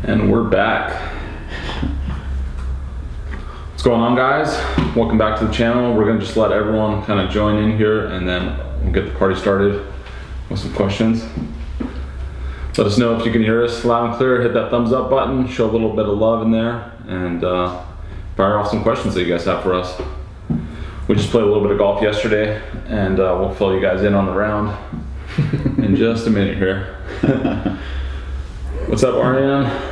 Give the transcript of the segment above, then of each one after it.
And we're back. What's going on, guys? Welcome back to the channel. We're gonna just let everyone kind of join in here and then we'll get the party started with some questions. Let us know if you can hear us loud and clear. Hit that thumbs up button, show a little bit of love in there, and fire off some questions that you guys have for us. We just played a little bit of golf yesterday, and we'll fill you guys in on the round in just a minute here. What's up, Ariane?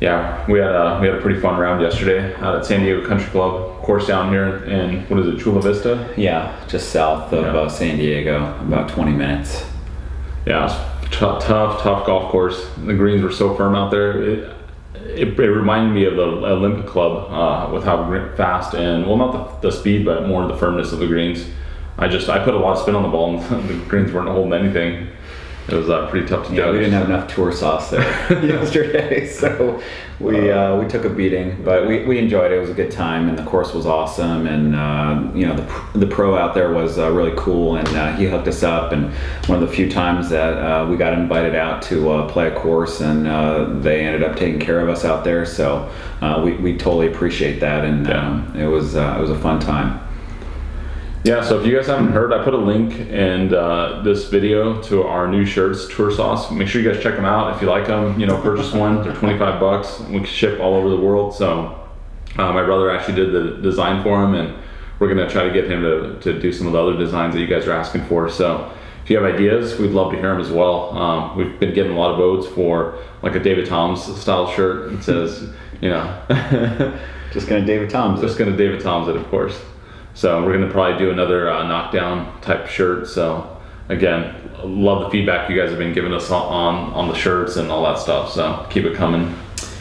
Yeah, we had a pretty fun round yesterday out at San Diego Country Club course down here in, what is it, Chula Vista? Yeah, just south of San Diego, about 20 minutes. Yeah, it was tough golf course. The greens were so firm out there. It reminded me of the Olympic Club with how fast and, well, not the speed, but more the firmness of the greens. I put a lot of spin on the ball and the greens weren't holding anything. It was pretty tough to judge. We didn't have enough tour sauce there yesterday, so we took a beating, but we enjoyed it. It was a good time, and the course was awesome. And you know, the pro out there was really cool, and he hooked us up. And one of the few times that we got invited out to play a course, and they ended up taking care of us out there. So we totally appreciate that, and it was a fun time. Yeah, so if you guys haven't heard, I put a link in this video to our new shirts, Tour Sauce. Make sure you guys check them out. If you like them, you know, purchase one. They're 25 bucks. We can ship all over the world. So my brother actually did the design for them, and we're going to try to get him to do some of the other designs that you guys are asking for. So if you have ideas, we'd love to hear them as well. We've been getting a lot of votes for like a David Toms style shirt. It says, you know. Just going to David Toms. Just going to David Toms it, of course. So we're going to probably do another knockdown type shirt. So again, love the feedback you guys have been giving us on the shirts and all that stuff. So keep it coming.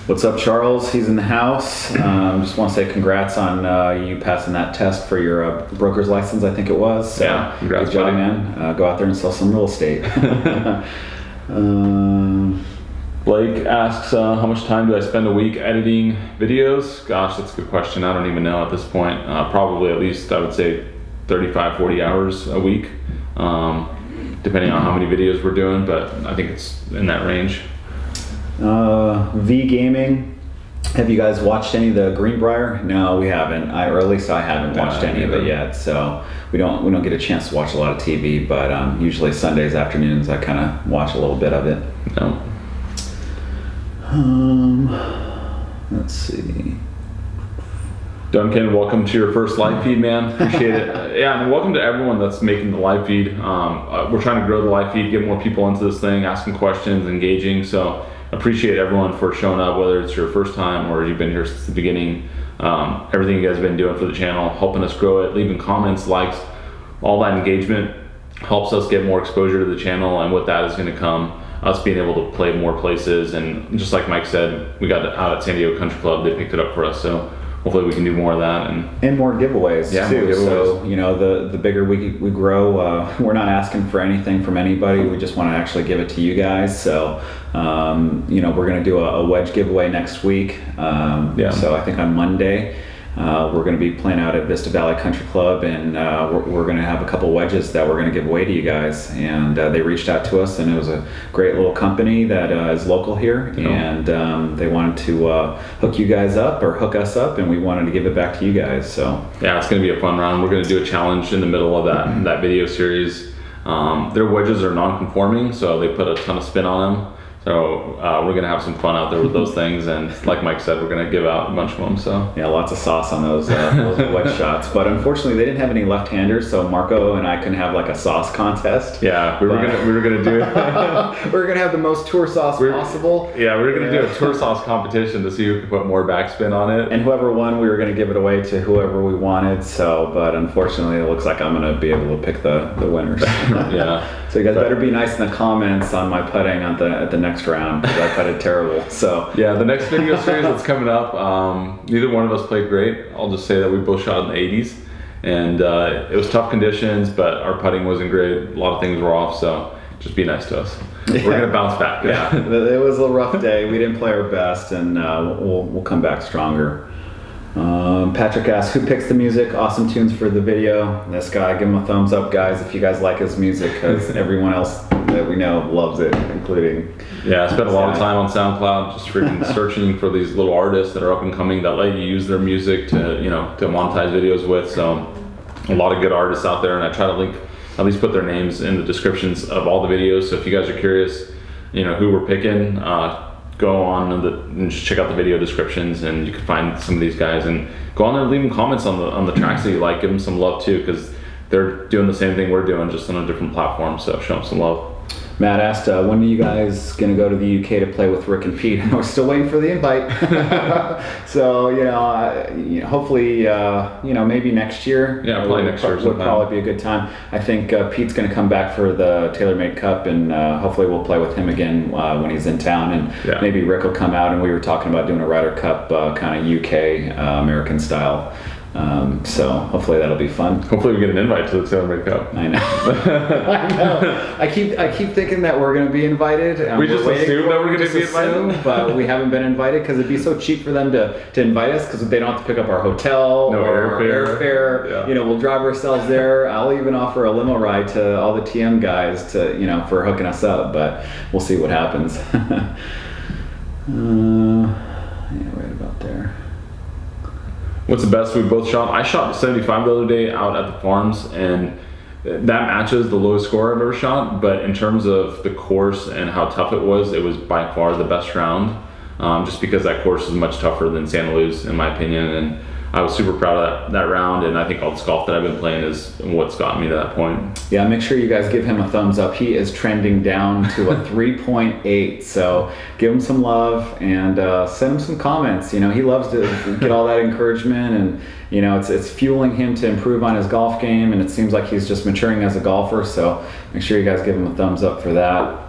What's up, Charles? He's in the house. Just want to say congrats on you passing that test for your broker's license, I think it was. So yeah, congrats, good job, buddy. man. Go out there and sell some real estate. Blake asks, how much time do I spend a week editing videos? Gosh, that's a good question. I don't even know at this point. Probably at least, I would say 35, 40 hours a week, depending on how many videos we're doing, but I think it's in that range. V Gaming, have you guys watched any of the Greenbrier? No, we haven't. Or at least I haven't watched any of it yet. So we don't get a chance to watch a lot of TV, but usually Sundays afternoons I kind of watch a little bit of it. No. Let's see. Duncan, welcome to your first live feed, man. Appreciate it. Yeah, and welcome to everyone that's making the live feed. We're trying to grow the live feed, get more people into this thing, asking questions, engaging. So appreciate everyone for showing up, whether it's your first time or you've been here since the beginning. Everything you guys have been doing for the channel, helping us grow it, leaving comments, likes, all that engagement helps us get more exposure to the channel, and with that is going to come us being able to play more places. And just like Mike said, we got out at San Diego Country Club, they picked it up for us, so hopefully we can do more of that and more giveaways, yeah, too. More giveaways. So you know, the bigger we grow, we're not asking for anything from anybody. We just want to actually give it to you guys. So you know, we're going to do a wedge giveaway next week. So I think on Monday we're going to be playing out at Vista Valley Country Club, and we're going to have a couple wedges that we're going to give away to you guys. And they reached out to us, and it was a great little company that is local here, and they wanted to hook you guys up, or hook us up, and we wanted to give it back to you guys. So yeah, it's going to be a fun round. We're going to do a challenge in the middle of that video series. Their wedges are non-conforming, so they put a ton of spin on them. So we're going to have some fun out there with those things, and like Mike said, we're going to give out a bunch of them. So yeah, lots of sauce on those wedge shots. But unfortunately, they didn't have any left-handers, so Marco and I couldn't have like a sauce contest. Yeah, we were gonna do we were gonna have the most tour sauce possible. Yeah, we were gonna do a tour sauce competition to see who could put more backspin on it. And whoever won, we were gonna give it away to whoever we wanted. So, but unfortunately, it looks like I'm gonna be able to pick the winners. Yeah. So you guys better be nice in the comments on my putting at the next round, because I putted terrible. So yeah, the next video series that's coming up, neither one of us played great. I'll just say that we both shot in the 80s, and it was tough conditions, but our putting wasn't great. A lot of things were off, so just be nice to us. Yeah. We're gonna bounce back. Yeah, it was a rough day. We didn't play our best, and we'll come back stronger. Patrick asks, who picks the music? Awesome tunes for the video. This guy, give him a thumbs up, guys, if you guys like his music, because everyone else that we know loves it, including. Yeah, I spent a lot of time on SoundCloud just freaking searching for these little artists that are up and coming that let you use their music to monetize videos with. So a lot of good artists out there, and I try to at least put their names in the descriptions of all the videos. So if you guys are curious, who we're picking, go on and just check out the video descriptions, and you can find some of these guys and go on there and leave them comments on the tracks that you like. Give them some love too, because they're doing the same thing we're doing, just on a different platform. So show them some love. Matt asked, when are you guys going to go to the UK to play with Rick and Pete? We're still waiting for the invite. So, hopefully, maybe next year. Yeah, probably next year. Would probably be a good time. I think Pete's going to come back for the TaylorMade Cup, and hopefully we'll play with him again when he's in town. And maybe Rick will come out, and we were talking about doing a Ryder Cup kind of UK, American style. So hopefully that'll be fun. Hopefully we get an invite to the TaylorMade Cup. I know. I know. I keep thinking that we're going to be invited. We just assume that we're going to be invited, but we haven't been invited because it'd be so cheap for them to invite us, because they don't have to pick up our hotel or airfare. Yeah. We'll drive ourselves there. I'll even offer a limo ride to all the TM guys for hooking us up, but we'll see what happens. Right about there. What's the best we both shot? I shot 75 the other day out at the farms, and that matches the lowest score I've ever shot. But in terms of the course and how tough it was by far the best round, just because that course is much tougher than Santa Luz, in my opinion. And I was super proud of that round, and I think all this golf that I've been playing is what's gotten me to that point. Yeah, make sure you guys give him a thumbs up. He is trending down to a 3.8, so give him some love and send him some comments. He loves to get all that encouragement, and it's fueling him to improve on his golf game, and it seems like he's just maturing as a golfer. So make sure you guys give him a thumbs up for that.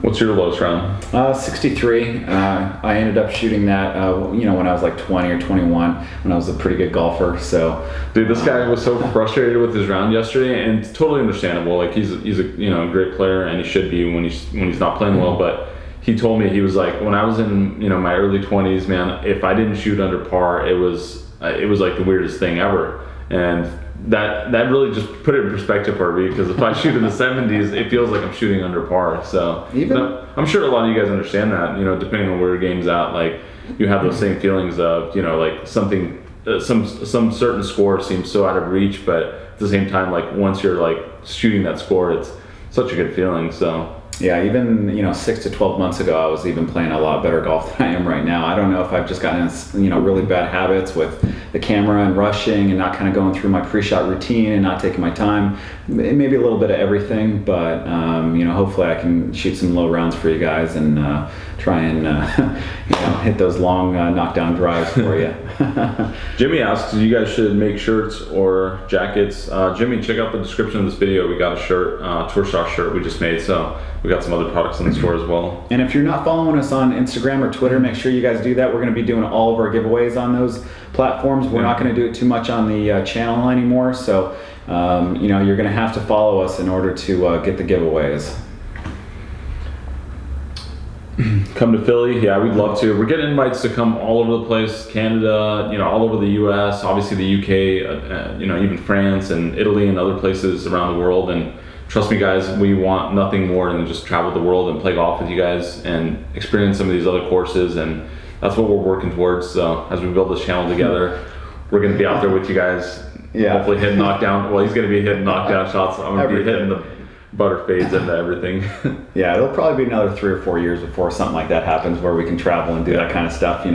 What's your lowest round? 63. I ended up shooting that, when I was like 20 or 21, when I was a pretty good golfer. So, dude, this guy was so frustrated with his round yesterday, and it's totally understandable. Like he's a great player, and he should be when he's not playing well. But he told me, he was like, when I was in my early 20s, man, if I didn't shoot under par, it was like the weirdest thing ever. And that really just put it in perspective for me, because if I shoot in the 70s, it feels like I'm shooting under par. So I'm sure a lot of you guys understand that, depending on where your game's at, like you have those same feelings of, like something, some certain score seems so out of reach, but at the same time, like once you're like shooting that score, it's such a good feeling. So yeah, even 6 to 12 months ago, I was even playing a lot better golf than I am right now. I don't know if I've just gotten in really bad habits with the camera and rushing and not kind of going through my pre-shot routine and not taking my time. Maybe a little bit of everything, but hopefully I can shoot some low rounds for you guys and try and hit those long knockdown drives for you. Jimmy asks, you guys should make shirts or jackets. Jimmy, check out the description of this video. We got a shirt, Tour Shot shirt we just made. So we got some other products in the store as well. And if you're not following us on Instagram or Twitter, make sure you guys do that. We're going to be doing all of our giveaways on those platforms. We're not going to do it too much on the channel anymore. So, you're going to have to follow us in order to get the giveaways. Come to Philly. Yeah, we'd love to. We're getting invites to come all over the place, Canada, all over the US, obviously the UK, even France and Italy and other places around the world. And trust me, guys, we want nothing more than just travel the world and play golf with you guys and experience some of these other courses. And that's what we're working towards. So as we build this channel together, we're going to be out there with you guys. Yeah. Hopefully hitting knockdown. Well, he's going to be hitting knockdown shots. I'm going to be hitting the butter fades into everything. Yeah, it'll probably be another 3 or 4 years before something like that happens, where we can travel and do that kind of stuff.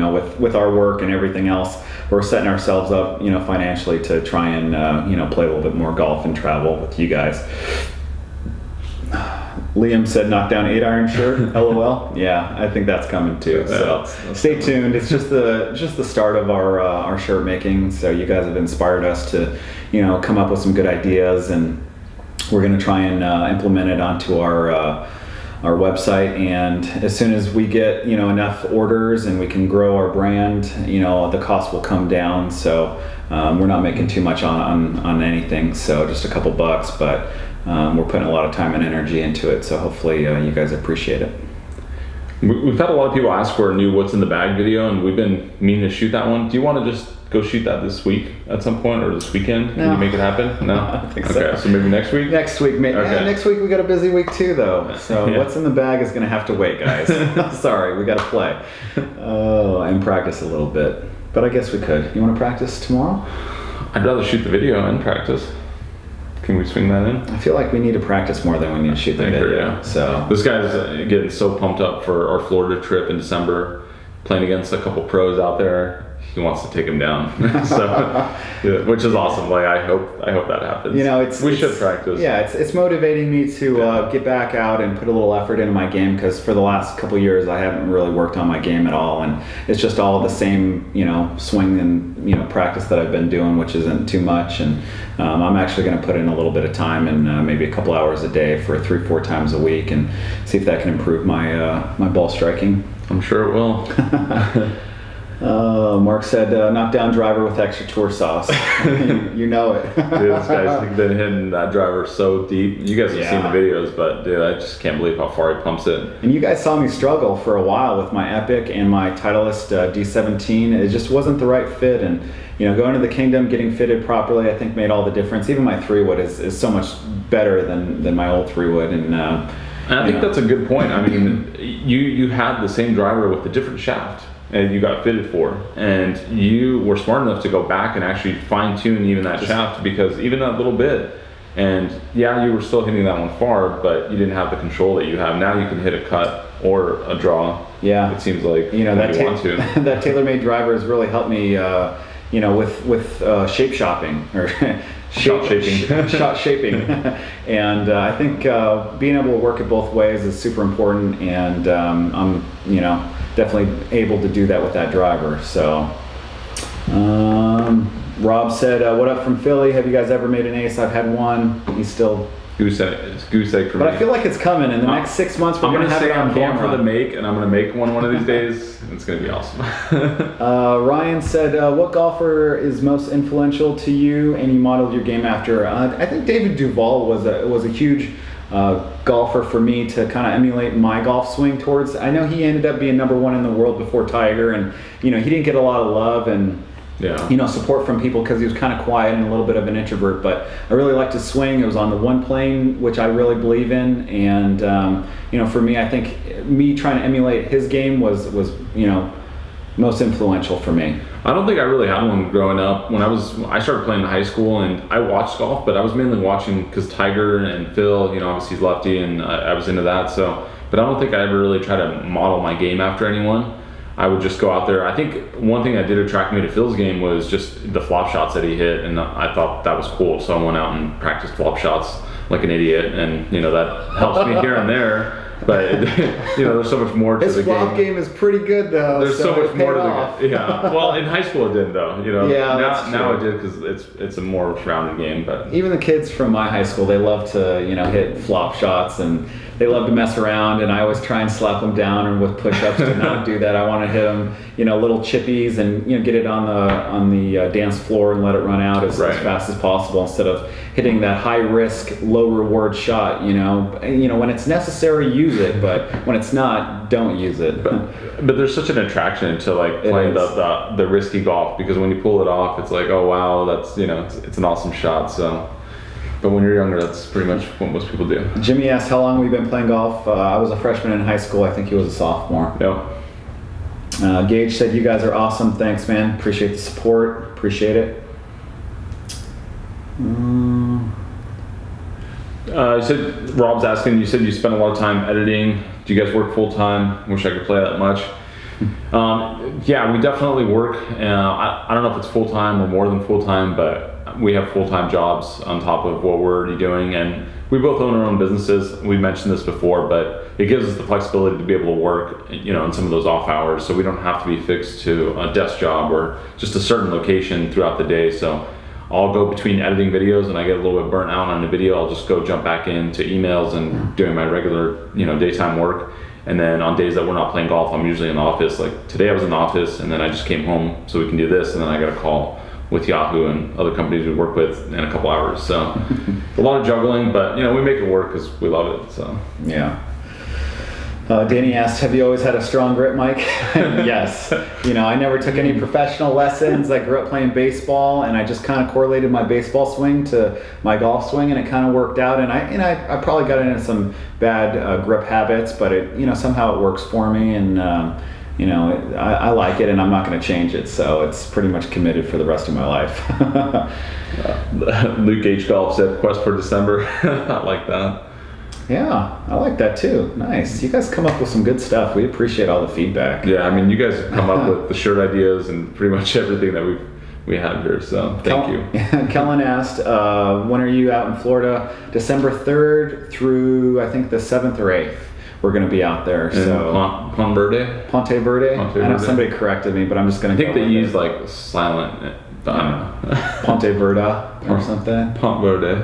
With our work and everything else, we're setting ourselves up, financially to try and play a little bit more golf and travel with you guys. Liam said knockdown 8-iron shirt. LOL. Yeah, I think that's coming too. So stay tuned. It's just the start of our shirt making. So you guys have inspired us to come up with some good ideas, and we're going to try and implement it onto our website. And as soon as we get enough orders and we can grow our brand, the cost will come down. So we're not making too much on anything. So just a couple bucks, but we're putting a lot of time and energy into it. So hopefully you guys appreciate it. We've had a lot of people ask for a new "What's in the Bag" video, and we've been meaning to shoot that one. Do you want to just go shoot that this week at some point or this weekend? Can you make it happen? No? I don't think so. Okay, so maybe next week? Next week, maybe. Okay. Yeah, next week we got a busy week too, though. So what's in the bag is going to have to wait, guys. Sorry, we got to play. And practice a little bit. But I guess we could. You want to practice tomorrow? I'd rather shoot the video and practice. Can we swing that in? I feel like we need to practice more than we need to shoot the video. Yeah. So this guy's getting so pumped up for our Florida trip in December, playing against a couple pros out there. He wants to take him down, so yeah, which is awesome. Like I hope that happens. You know, we should practice. Yeah, it's motivating me to get back out and put a little effort into my game, because for the last couple of years I haven't really worked on my game at all, and it's just all the same, swing and practice that I've been doing, which isn't too much. And I'm actually going to put in a little bit of time and maybe a couple hours a day for 3-4 times a week, and see if that can improve my ball striking. I'm sure it will. Mark said, knockdown driver with extra tour sauce. you know it. Dude, this guy's been hitting that driver so deep. You guys have seen the videos, but dude, I just can't believe how far he pumps it. And you guys saw me struggle for a while with my Epic and my Titleist D17. It just wasn't the right fit, and going to the Kingdom, getting fitted properly, I think made all the difference. Even my 3-wood is so much better than my old 3-wood, and I think that's a good point. I mean, you had the same driver with a different shaft, and you got fitted for, and you were smart enough to go back and actually fine-tune even that shaft, because even that little bit, and yeah, you were still hitting that one far, but you didn't have the control that you have now. You can hit a cut or a draw. Yeah, it seems like that you want to. That TaylorMade driver has really helped me, with shape shopping or shot shaping. Shot shaping. And I think being able to work it both ways is super important, and I'm definitely able to do that with that driver. So Rob said, what up from Philly? Have you guys ever made an ace? I've had one. He's still goose egg for me. But I feel like it's coming in the next 6 months. We're going to have it on camera. I'm going for the make, and I'm going to make one of these days. It's going to be awesome. Ryan said, what golfer is most influential to you and you modeled your game after? I think David Duval was a huge golfer for me to kind of emulate my golf swing towards. I know he ended up being #1 in the world before Tiger, and he didn't get a lot of love and support from people because he was kind of quiet and a little bit of an introvert. But I really liked his swing. It was on the one plane, which I really believe in, and for me, I think me trying to emulate his game was most influential for me. I don't think I really had one growing up. When I started playing in high school, and I watched golf, but I was mainly watching because Tiger and Phil, obviously he's lefty, and I was into that. So, but I don't think I ever really tried to model my game after anyone. I would just go out there. I think one thing that did attract me to Phil's game was just the flop shots that he hit, and I thought that was cool. So I went out and practiced flop shots like an idiot, and that helps me here and there. But there's so much more to the game. His flop game is pretty good, though. There's so much more to the game. Yeah. Well, in high school it didn't, though. Yeah, now it did because it's a more rounded game. But even the kids from my high school, they love to hit flop shots, and they love to mess around. And I always try and slap them down, and with push-ups to not do that. I want to hit them, little chippies, and get it on the dance floor and let it run out as fast as possible, instead of hitting that high risk, low reward shot. When it's necessary, use it, but when it's not, don't use it. But there's such an attraction to playing the risky golf, because when you pull it off, it's like, oh wow, that's it's an awesome shot. So, but when you're younger, that's pretty much what most people do. Jimmy asked how long we've been playing golf. I was a freshman in high school. I think he was a sophomore. Yep. Gage said, you guys are awesome. Thanks, man. Appreciate the support. Appreciate it. You said, Rob's asking, you said you spend a lot of time editing. Do you guys work full time? Wish I could play that much. Yeah, we definitely work. I don't know if it's full time or more than full time, but we have full time jobs on top of what we're already doing. And we both own our own businesses. We mentioned this before, but it gives us the flexibility to be able to work, in some of those off hours, so we don't have to be fixed to a desk job or just a certain location throughout the day. So I'll go between editing videos, and I get a little bit burnt out on the video. I'll just go jump back into emails and doing my regular, daytime work. And then on days that we're not playing golf, I'm usually in the office. Like today I was in the office, and then I just came home so we can do this, and then I got a call with Yahoo and other companies we work with in a couple hours. So a lot of juggling, but we make it work because we love it. So yeah. Danny asked, have you always had a strong grip, Mike? Yes. I never took any professional lessons. I grew up playing baseball, and I just kind of correlated my baseball swing to my golf swing, and it kind of worked out. And I probably got into some bad grip habits, but somehow it works for me, and I like it, and I'm not going to change it. So it's pretty much committed for the rest of my life. Luke H. Golf said, "Quest for December." I like that. Yeah, I like that too. Nice. You guys come up with some good stuff. We appreciate all the feedback. Yeah, I mean, you guys have come up with the shirt ideas and pretty much everything that we have here. So thank you. Kellen asked, when are you out in Florida? December 3rd through I think the 7th or 8th. We're going to be out there. So Ponte Verde. I know somebody corrected me, but I'm just going to. I think they use like silent. Ponte Verde or something. Ponte Verde.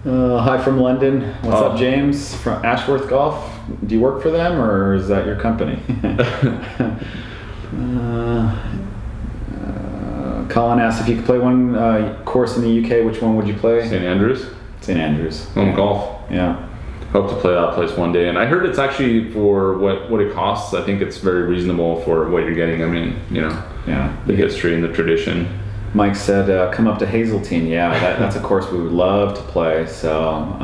Hi from London. What's up, James? From Ashworth Golf. Do you work for them, or is that your company? Colin asked if you could play one course in the UK, which one would you play? St. Andrews. St. Andrews. Home golf. Yeah. Hope to play that place one day. And I heard it's actually for what it costs. I think it's very reasonable for what you're getting. I mean, the history and the tradition. Mike said, come up to Hazeltine. Yeah, that's a course we would love to play. So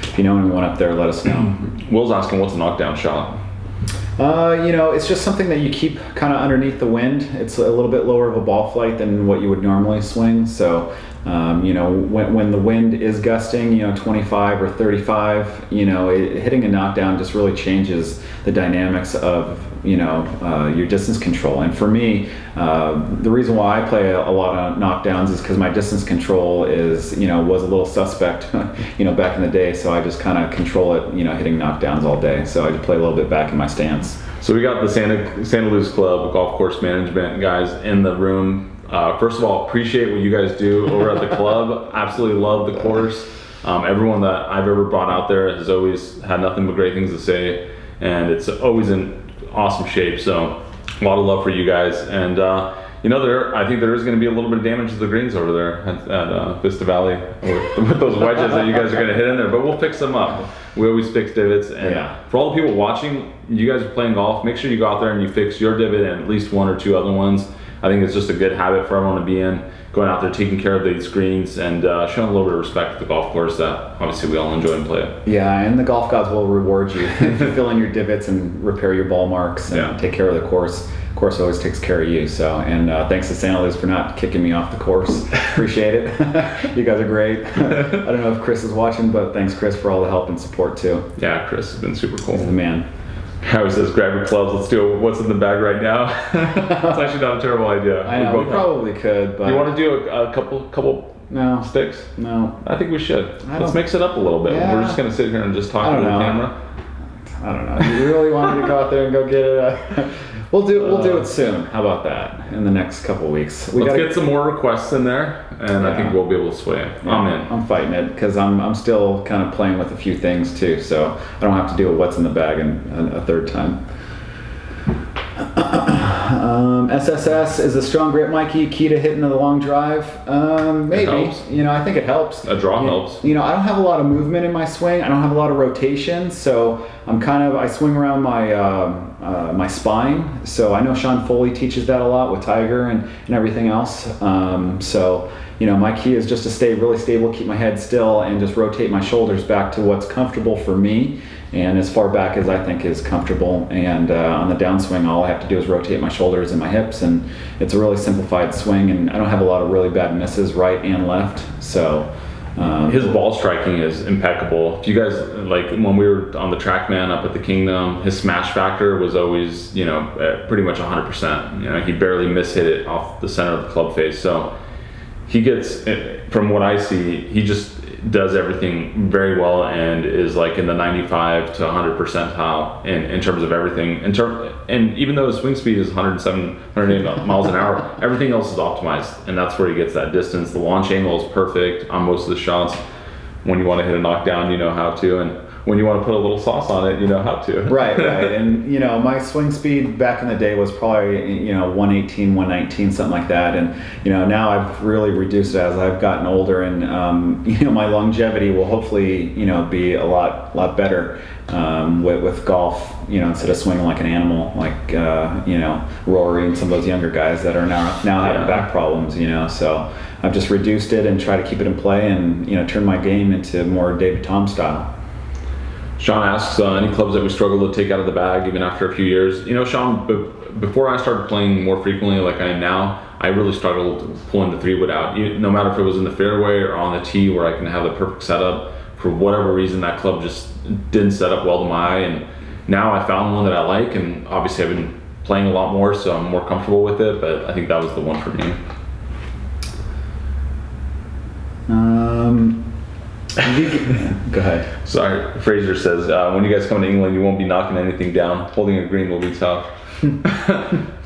if you know anyone up there, let us know. Will's asking, what's a knockdown shot? It's just something that you keep kind of underneath the wind. It's a little bit lower of a ball flight than what you would normally swing. So, when the wind is gusting, 25 or 35, hitting a knockdown just really changes the dynamics of, your distance control. And for me, the reason why I play a lot of knockdowns is because my distance control was a little suspect, back in the day. So I just kind of control it, hitting knockdowns all day. So I just play a little bit back in my stance. So we got the Santa Luz Club golf course management guys in the room. First of all, appreciate what you guys do over at the club. Absolutely love the course. Everyone that I've ever brought out there has always had nothing but great things to say, and it's always in awesome shape. So a lot of love for you guys. And I think there is going to be a little bit of damage to the greens over there at Vista Valley with those wedges that you guys are going to hit in there, but we'll fix them up. We always fix divots. And for all the people watching, you guys are playing golf, make sure you go out there and you fix your divot and at least one or two other ones. I think it's just a good habit for everyone to be in, going out there, taking care of these greens, and showing a little bit of respect to the golf course that obviously we all enjoy and play it. Yeah, and the golf gods will reward you if you fill in your divots and repair your ball marks and take care of the course. The course always takes care of you. So, and thanks to Santa Luz for not kicking me off the course. Appreciate it. You guys are great. I don't know if Chris is watching, but thanks, Chris, for all the help and support too. Yeah, Chris has been super cool. He's the man. Harry says, grab your clubs, let's do what's in the bag right now. It's actually not a terrible idea. I know, we probably could, but... You want to do a couple sticks? No. I think we should. Let's mix it up a little bit. Yeah. We're just going to sit here and just talk to the camera. I don't know. You really want me to go out there and go get it? We'll do it soon. How about that? In the next couple weeks. Let's get some more requests in there, and I think we'll be able to sway it. I'm in. I'm fighting it because I'm still kind of playing with a few things too, so I don't have to deal with what's in the bag a third time. SSS is a strong grip, Mikey. Key to hitting the long drive. Maybe. I think it helps. A draw helps. I don't have a lot of movement in my swing. I don't have a lot of rotation, so I swing around my spine. So I know Sean Foley teaches that a lot with Tiger and everything else. My key is just to stay really stable, keep my head still, and just rotate my shoulders back to what's comfortable for me, and as far back as I think is comfortable. And on the downswing, all I have to do is rotate my shoulders and my hips, and it's a really simplified swing, and I don't have a lot of really bad misses right and left. So his ball striking is impeccable. If you guys, like when we were on the TrackMan up at the Kingdom, his smash factor was always, pretty much 100%. He barely mishit it off the center of the club face. So he gets, from what I see, he just does everything very well and is like in the 95 to 100 percentile in terms of everything. And even though his swing speed is 107, 108 miles an hour, everything else is optimized, and that's where he gets that distance. The launch angle is perfect on most of the shots. When you want to hit a knockdown, you know how to. And when you want to put a little sauce on it, you know how to. Right. And, you know, my swing speed back in the day was probably, you know, 118, 119, something like that. And, you know, now I've really reduced it as I've gotten older, and, you know, my longevity will hopefully, you know, be a lot better with golf, you know, instead of swinging like an animal, like, you know, Rory and some of those younger guys that are now having back problems, you know. So I've just reduced it and try to keep it in play and, you know, turn my game into more David Tom style. Sean asks, any clubs that we struggle to take out of the bag even after a few years? You know, Sean, before I started playing more frequently like I am now, I really struggled pulling the 3-wood out. No matter if it was in the fairway or on the tee where I can have the perfect setup, for whatever reason that club just didn't set up well to my eye. And now I found one that I like, and obviously I've been playing a lot more, so I'm more comfortable with it, but I think that was the one for me. Go ahead. Sorry, Fraser says, when you guys come to England, you won't be knocking anything down. Holding a green will be tough.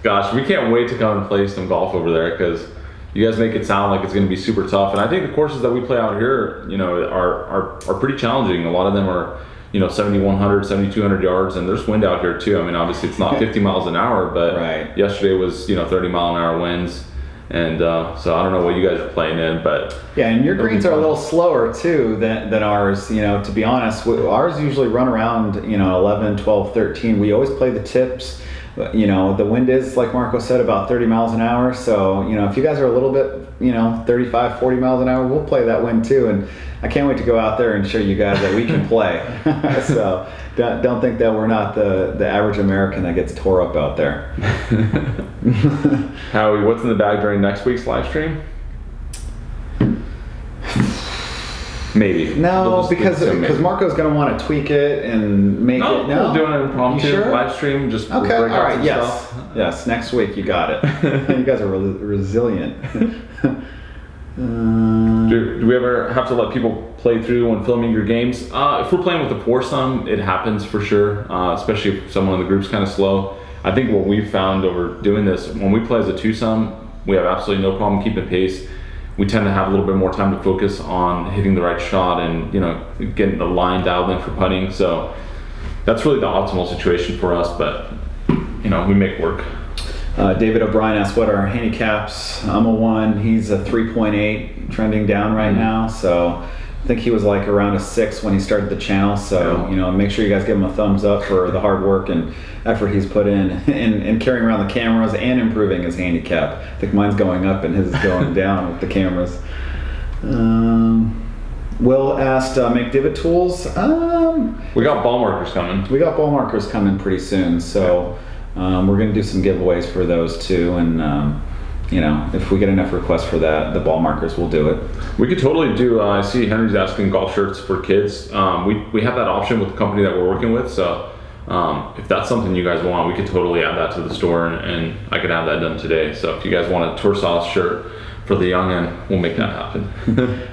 Gosh, we can't wait to come and play some golf over there, because you guys make it sound like it's going to be super tough. And I think the courses that we play out here, you know, are pretty challenging. A lot of them are, you know, 7,100, 7,200 yards, and there's wind out here too. I mean, obviously it's not 50 miles an hour, but yesterday was, you know, 30-mile-an-hour winds. And so I don't know what you guys are playing in, but yeah, and your greens are a little slower too than ours. You know, to be honest, ours usually run around, you know, 11, 12, 13. We always play the tips. You know, the wind is, like Marco said, about 30 miles an hour. So, you know, if you guys are a little bit, you know, 35, 40 miles an hour, we'll play that wind too. And I can't wait to go out there and show you guys that we can play. So don't think that we're not the average American that gets tore up out there. Howie, what's in the bag during next week's live stream? Maybe. No, because Marco's going to want to tweak it and make it. No, we're doing an impromptu live stream. Just okay. All right. Yes. Stuff. Yes. Next week, you got it. You guys are resilient. Do we ever have to let people play through when filming your games? If we're playing with a foursome, it happens for sure. Especially if someone in the group's kind of slow. I think what we've found over doing this, when we play as a twosome, we have absolutely no problem keeping pace. We tend to have a little bit more time to focus on hitting the right shot and, you know, getting the line dialed in for putting. So that's really the optimal situation for us, but, you know, we make work. David O'Brien asked what are our handicaps. I'm a 1. He's a 3.8, trending down right now. So I think he was like around a 6 when he started the channel. So, you know, make sure you guys give him a thumbs up for the hard work and effort he's put in carrying around the cameras and improving his handicap. I think mine's going up and his is going down with the cameras. Will asked, make divot tools. We got ball markers coming. We got ball markers coming pretty soon. So we're going to do some giveaways for those too. And you know, if we get enough requests for that, the ball markers, we'll do it. We could totally do, I see Henry's asking golf shirts for kids. We have that option with the company that we're working with. So if that's something you guys want, we could totally add that to the store, and I could have that done today. So if you guys want a tour sauce shirt for the youngin', we'll make that happen.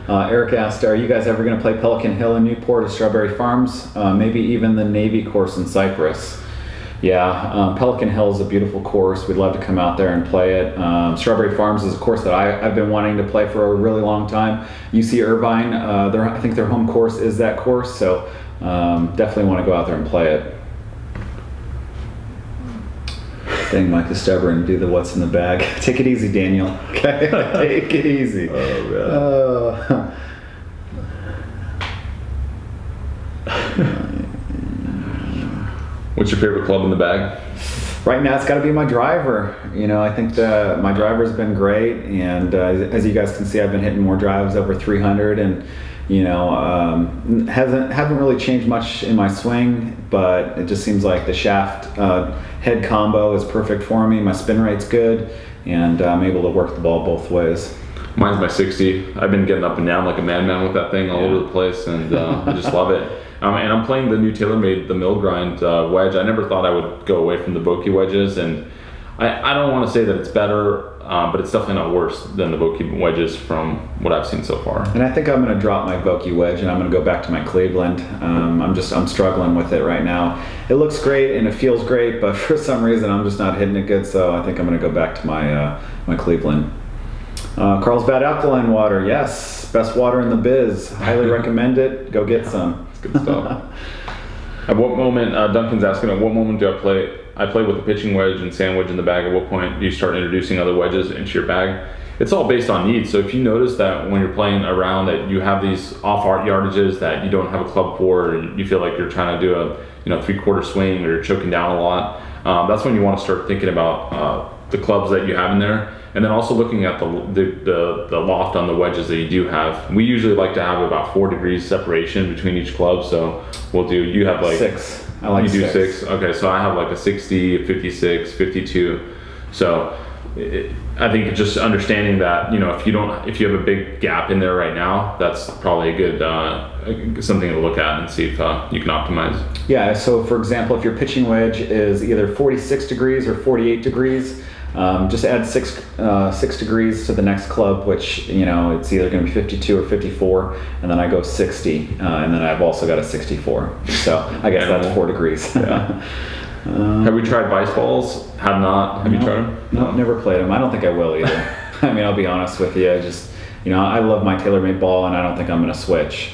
Eric asked, are you guys ever going to play Pelican Hill in Newport or Strawberry Farms? Maybe even the Navy course in Cyprus. Yeah, Pelican Hill is a beautiful course. We'd love to come out there and play it. Strawberry Farms is a course that I've been wanting to play for a really long time. UC Irvine, I think their home course is that course, so definitely want to go out there and play it. Dang, Mike the Stubborn, do the what's in the bag. Take it easy, Daniel. Okay, take it easy. Oh, What's your favorite club in the bag? Right now, it's got to be my driver. You know, I think my driver's been great, and as you guys can see, I've been hitting more drives over 300, and you know, haven't really changed much in my swing, but it just seems like the shaft head combo is perfect for me. My spin rate's good, and I'm able to work the ball both ways. Mine's my 60. I've been getting up and down like a madman with that thing all over the place, and I just love it. And I'm playing the new TaylorMade, the mill grind wedge. I never thought I would go away from the Vokey wedges, and I don't want to say that it's better, but it's definitely not worse than the Vokey wedges from what I've seen so far. And I think I'm going to drop my Vokey wedge, and I'm going to go back to my Cleveland. I'm struggling with it right now. It looks great and it feels great, but for some reason I'm just not hitting it good. So I think I'm going to go back to my my Cleveland. Carlsbad alkaline water, yes, best water in the biz. Highly recommend it. Go get some. It's good stuff. At what moment, Duncan's asking, at what moment do I play? I play with a pitching wedge and sand wedge in the bag. At what point do you start introducing other wedges into your bag? It's all based on needs. So if you notice that when you're playing around that you have these off-art yardages that you don't have a club for, or you feel like you're trying to do a 3/4 swing or you're choking down a lot, that's when you want to start thinking about the clubs that you have in there. And then also looking at the loft on the wedges that you do have. We usually like to have about 4 degrees separation between each club. So you have like 6. I like you do 6. 6. Okay, so I have like a 60, a 56, 52. So I think just understanding that, if you have a big gap in there right now, that's probably a good something to look at and see if you can optimize. Yeah, so for example, if your pitching wedge is either 46 degrees or 48 degrees, just add 6 degrees to the next club, which, it's either going to be 52 or 54, and then I go 60, and then I've also got a 64. So I guess that's 4 degrees. Yeah. Have we tried vice balls? Have not. Have you tried them? No, never played them. I don't think I will either. I mean, I'll be honest with you. I love my TaylorMade ball, and I don't think I'm going to switch.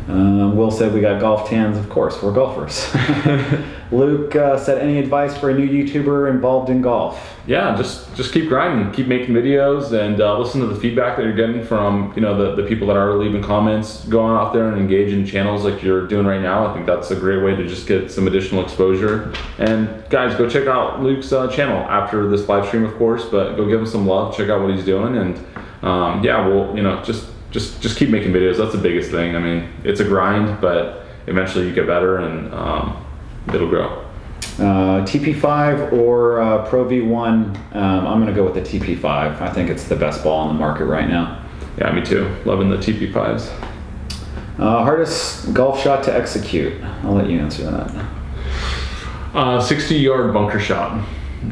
Will said we got golf tans. Of course, we're golfers. Luke said, any advice for a new YouTuber involved in golf? Yeah, just keep grinding, keep making videos, and listen to the feedback that you're getting from the people that are leaving comments. Go on out there and engage in channels like you're doing right now. I think that's a great way to just get some additional exposure. And guys, go check out Luke's channel after this live stream, of course. But go give him some love. Check out what he's doing, and we'll just keep making videos. That's the biggest thing. I mean, it's a grind, but eventually you get better, and it'll grow. TP5 or Pro V1, I'm going to go with the TP5. I think it's the best ball on the market right now. Yeah, me too. Loving the TP5s. Hardest golf shot to execute? I'll let you answer that. 60-yard bunker shot.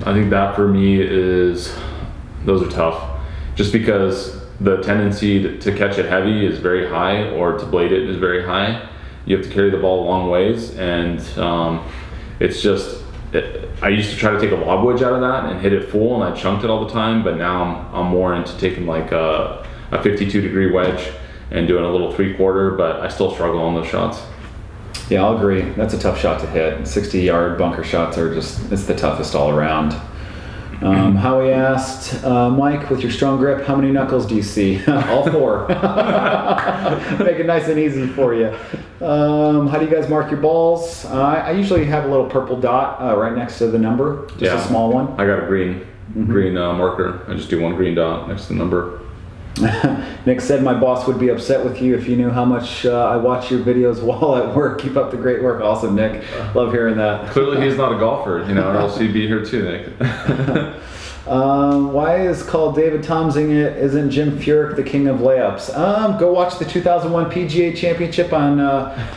I think that for me those are tough. Just because the tendency to catch it heavy is very high, or to blade it is very high. You have to carry the ball a long ways, and I used to try to take a lob wedge out of that and hit it full, and I chunked it all the time, but now I'm more into taking like a 52-degree wedge and doing a little 3/4, but I still struggle on those shots. Yeah, I'll agree. That's a tough shot to hit. 60-yard bunker shots it's the toughest all around. Howie asked, Mike, with your strong grip, how many knuckles do you see? All 4. Make it nice and easy for you. How do you guys mark your balls? I usually have a little purple dot right next to the number, just a small one. I got a green marker. I just do one green dot next to the number. Nick said, my boss would be upset with you if you knew how much I watch your videos while at work. Keep up the great work. Awesome, Nick. Love hearing that. Clearly he's not a golfer, or else he'd be here too, Nick. Why is called David Tomsing it? Isn't Jim Furyk the king of layups? Go watch the 2001 PGA Championship on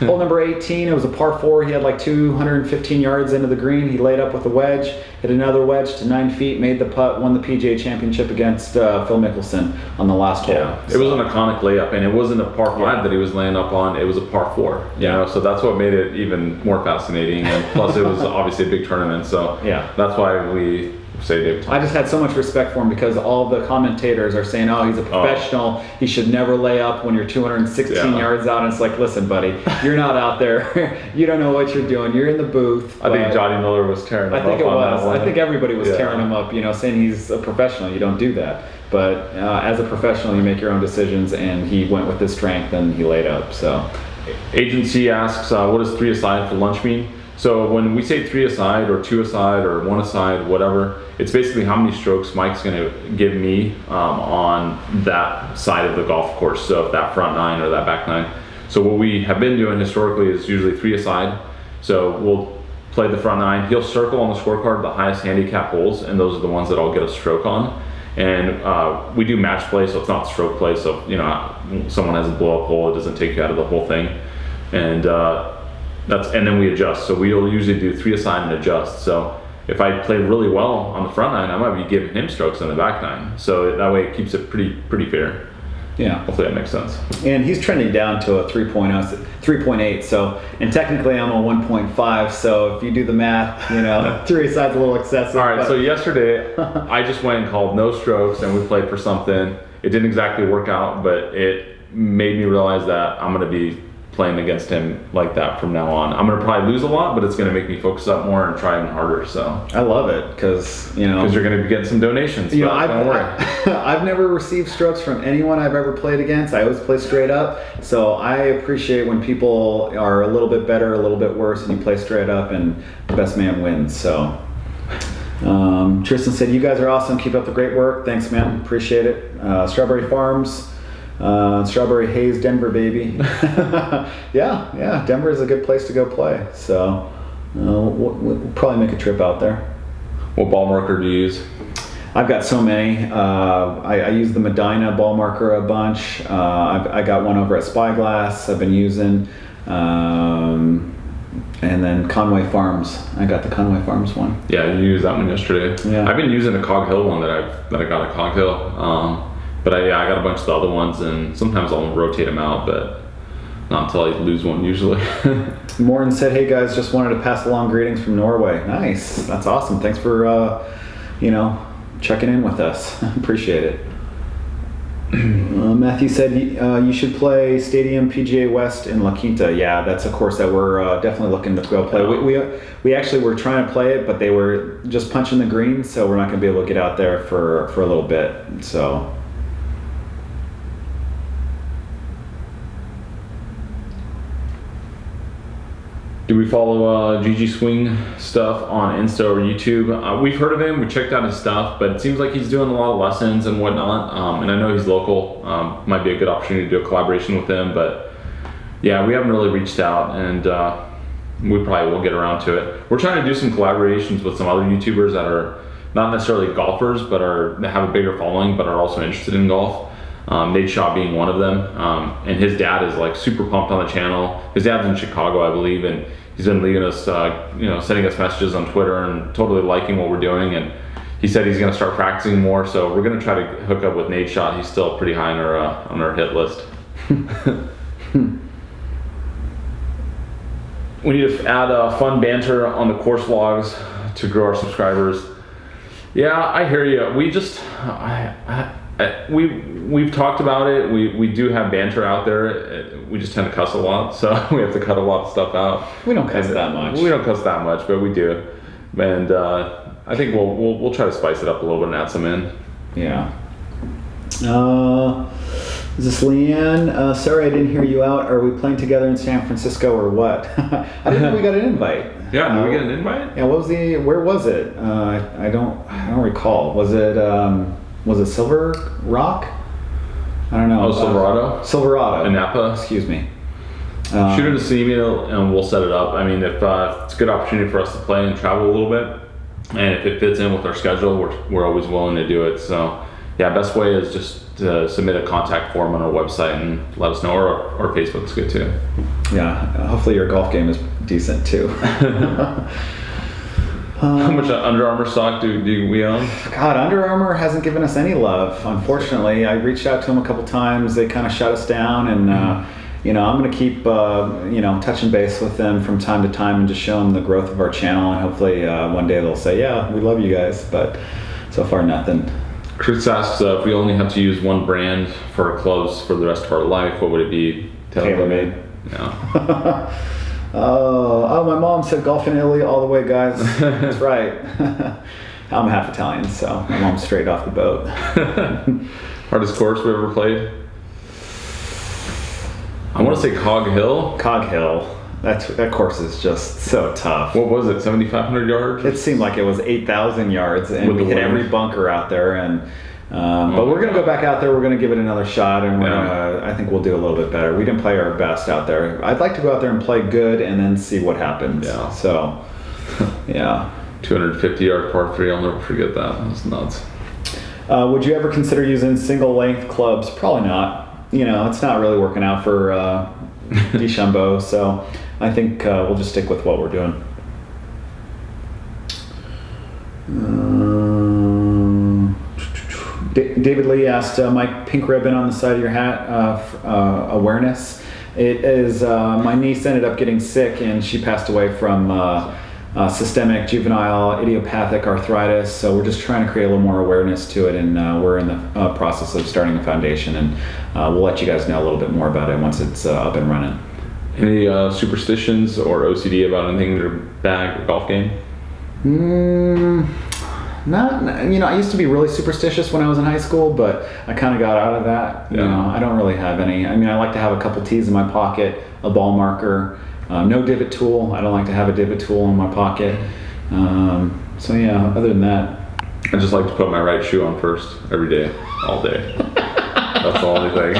hole number 18. It was a par 4. He had like 215 yards into the green. He laid up with a wedge, hit another wedge to 9 feet, made the putt, won the PGA Championship against Phil Mickelson on the last hole. Yeah, it was an iconic layup, and it wasn't a par 5 that he was laying up on. It was a par 4. So that's what made it even more fascinating. And plus, it was obviously a big tournament. So that's why we say David Thompson. I just had so much respect for him because all the commentators are saying, he's a professional. He should never lay up when you're 216 yards out. And it's like, listen, buddy, you're not out there. You don't know what you're doing. You're in the booth. I think Johnny Miller was tearing him up. I think it was. I think everybody was tearing him up, saying he's a professional. You don't do that. But as a professional, you make your own decisions, and he went with his strength and he laid up. So, Agency asks, what does 3 aside for lunch mean? So when we say 3 aside or 2 aside or 1 aside, whatever, it's basically how many strokes Mike's going to give me on that side of the golf course. So if that front 9 or that back 9. So what we have been doing historically is usually 3 aside. So we'll play the front 9. He'll circle on the scorecard the highest handicap holes, and those are the ones that I'll get a stroke on. And we do match play, so it's not stroke play. So someone has a blow up hole, it doesn't take you out of the whole thing. And and then we adjust. So we'll usually do 3 aside and adjust. So if I play really well on the front 9, I might be giving him strokes on the back 9. So that way it keeps it pretty fair. Yeah. Hopefully that makes sense. And he's trending down to a 3.8. So, and technically I'm a 1.5. So if you do the math, 3 aside's a little excessive. All right. So yesterday I just went and called no strokes, and we played for something. it didn't exactly work out, but it made me realize that I'm going to be playing against him like that from now on. I'm going to probably lose a lot, but it's going to make me focus up more and try even harder. So I love it because you're going to be getting some donations. You know, don't worry. I've never received strokes from anyone I've ever played against. I always play straight up. So I appreciate when people are a little bit better, a little bit worse, and you play straight up, and the best man wins. So Tristan said, "You guys are awesome. Keep up the great work. Thanks, man. Appreciate it." Strawberry Farms. Strawberry Haze, Denver, baby. yeah, Denver is a good place to go play. So we'll probably make a trip out there. What ball marker do you use? I've got so many. I use the Medina ball marker a bunch. I got one over at Spyglass I've been using. And then Conway Farms. I got the Conway Farms one. Yeah, you used that one yesterday. Yeah. I've been using a Cog Hill one that I got at Cog Hill. But I got a bunch of the other ones, and sometimes I'll rotate them out, but not until I lose one usually. Morton said, "Hey guys, just wanted to pass along greetings from Norway." Nice, that's awesome. Thanks for checking in with us. Appreciate it. Matthew said you should play Stadium PGA West in La Quinta. Yeah, that's a course that we're definitely looking to go play. We actually were trying to play it, but they were just punching the greens, so we're not going to be able to get out there for a little bit. So. Do we follow GG Swing stuff on Insta or YouTube? We've heard of him, we checked out his stuff, but it seems like he's doing a lot of lessons and whatnot. And I know he's local. Might be a good opportunity to do a collaboration with him, but yeah, we haven't really reached out, and we probably will get around to it. We're trying to do some collaborations with some other YouTubers that are not necessarily golfers, but that have a bigger following, but are also interested in golf. Nate Shaw being one of them, and his dad is like super pumped on the channel. His dad's in Chicago, I believe, and he's been leaving us, sending us messages on Twitter and totally liking what we're doing. And he said he's going to start practicing more, so we're going to try to hook up with Nate Shaw. He's still pretty high on our hit list. We need to add fun banter on the course vlogs to grow our subscribers. Yeah, I hear you. We just, we've talked about it. We do have banter out there. We just tend to cuss a lot, so we have to cut a lot of stuff out. We don't cuss that much. We don't cuss that much, but we do. And I think we'll try to spice it up a little bit and add some in. Yeah. Is this Leanne? Sorry I didn't hear you out. Are we playing together in San Francisco or what? I didn't know we got an invite. Yeah, did we get an invite? Yeah, where was it? I don't recall. Was it Silver Rock? I don't know. Oh, Silverado? Silverado. In Napa? Excuse me. Shoot us an email and we'll set it up. I mean, if it's a good opportunity for us to play and travel a little bit, and if it fits in with our schedule, we're always willing to do it. So, yeah, best way is just to submit a contact form on our website and let us know, or Facebook's good too. Yeah, hopefully your golf game is decent too. How much Under Armour stock do we own? God, Under Armour hasn't given us any love, unfortunately. I reached out to them a couple times. They kind of shut us down, and I'm going to keep touching base with them from time to time and just show them the growth of our channel, and hopefully one day they'll say, yeah, we love you guys, but so far nothing. Chris asks if we only have to use one brand for our clubs for the rest of our life, what would it be? TaylorMade. Yeah. Oh, my mom said golf in Italy all the way, guys. That's right. I'm half Italian, so my mom's straight off the boat. Hardest course we ever played? I want to say Cog Hill. Cog Hill. That course is just so tough. What was it, 7,500 yards? It seemed like it was 8,000 yards, and we hit every bunker out there. And but we're going to go back out there. We're going to give it another shot, and I think we'll do a little bit better. We didn't play our best out there. I'd like to go out there and play good, and then see what happens. Yeah. So, yeah. 250-yard par 3. I'll never forget that. That was nuts. Would you ever consider using single-length clubs? Probably not. It's not really working out for DeChambeau, so I think we'll just stick with what we're doing. David Lee asked, my pink ribbon on the side of your hat, awareness. It is, my niece ended up getting sick and she passed away from systemic, juvenile, idiopathic arthritis. So we're just trying to create a little more awareness to it, and we're in the process of starting a foundation, and we'll let you guys know a little bit more about it once it's up and running. Any superstitions or OCD about anything in your bag or golf game? Not, I used to be really superstitious when I was in high school, but I kind of got out of that. I don't really have any. I like to have a couple tees in my pocket, a ball marker, no divot tool. I don't like to have a divot tool in my pocket. So yeah, other than that. I just like to put my right shoe on first every day, all day. That's the only thing.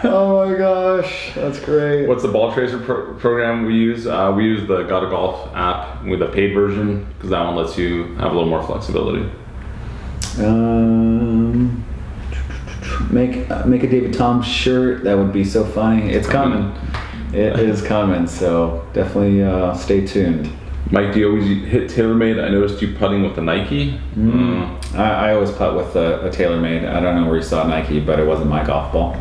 Oh my gosh, that's great. What's the ball tracer program we use? We use the Gotta Golf app with a paid version, because that one lets you have a little more flexibility. Make a David Tom shirt. That would be so funny. It's coming. It is coming. So definitely stay tuned. Mike, do you always hit TaylorMade? I noticed you putting with the Nike. I always putt with a TaylorMade. I don't know where you saw Nike, but it wasn't my golf ball.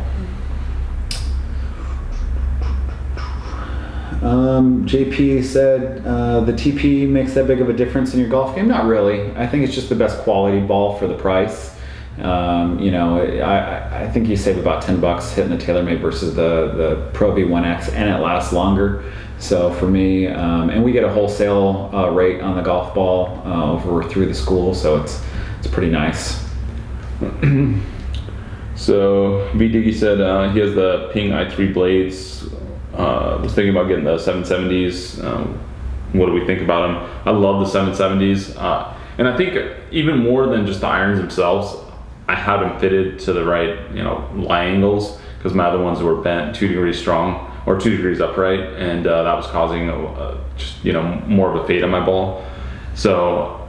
JP said the TP makes that big of a difference in your golf game. Not really. I think it's just the best quality ball for the price. I think you save about $10 hitting the TaylorMade versus the Pro V1X, and it lasts longer. So for me, and we get a wholesale rate on the golf ball over through the school, so it's pretty nice. So V Diggy said he has the Ping i3 blades. Was thinking about getting the 770s. What do we think about them? I love the 770s, and I think even more than just the irons themselves, I had them fitted to the right, lie angles, because my other ones were bent 2 degrees strong or 2 degrees upright, and that was causing just more of a fade on my ball. So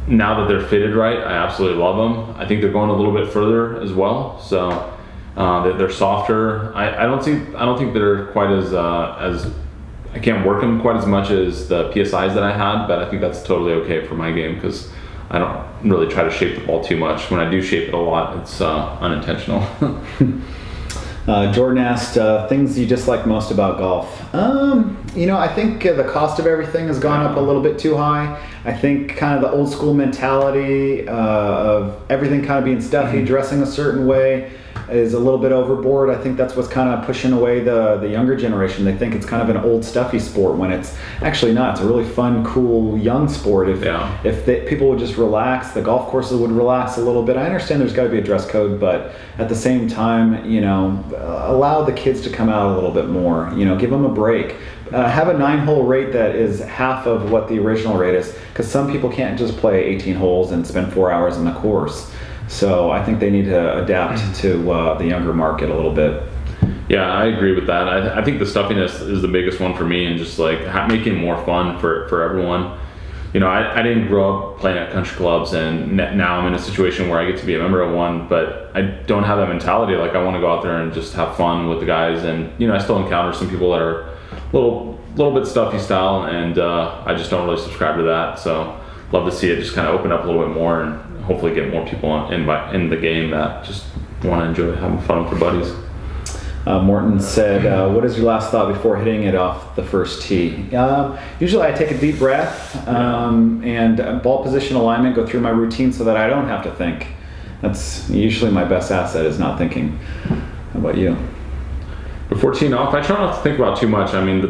now that they're fitted right, I absolutely love them. I think they're going a little bit further as well. So they're softer. I don't think they're quite as I can't work them quite as much as the PSIs that I had, but I think that's totally okay for my game, because I don't really try to shape the ball too much. When I do shape it a lot, it's unintentional. Jordan asked things you dislike most about golf. I think the cost of everything has gone up a little bit too high. I think kind of the old school mentality of everything kind of being stuffy, dressing a certain way, is a little bit overboard. I think that's what's kind of pushing away the younger generation. They think it's kind of an old stuffy sport, when it's actually not. It's a really fun, cool, young sport. If people would just relax, the golf courses would relax a little bit. I understand there's got to be a dress code, but at the same time, allow the kids to come out a little bit more. Give them a break. Have a 9-hole rate that is half of what the original rate is, because some people can't just play 18 holes and spend 4 hours on the course. So I think they need to adapt to the younger market a little bit. Yeah, I agree with that. I think the stuffiness is the biggest one for me, and just like making it more fun for everyone. I didn't grow up playing at country clubs, and now I'm in a situation where I get to be a member of one, but I don't have that mentality. Like, I want to go out there and just have fun with the guys, and I still encounter some people that are a little bit stuffy style, and I just don't really subscribe to that. So love to see it just kind of open up a little bit more, and hopefully get more people in the game that just want to enjoy having fun with their buddies. Morton said, what is your last thought before hitting it off the first tee? Usually I take a deep breath and ball position alignment, go through my routine so that I don't have to think. That's usually my best asset, is not thinking. How about you? Before teeing off, I try not to think about too much. I mean,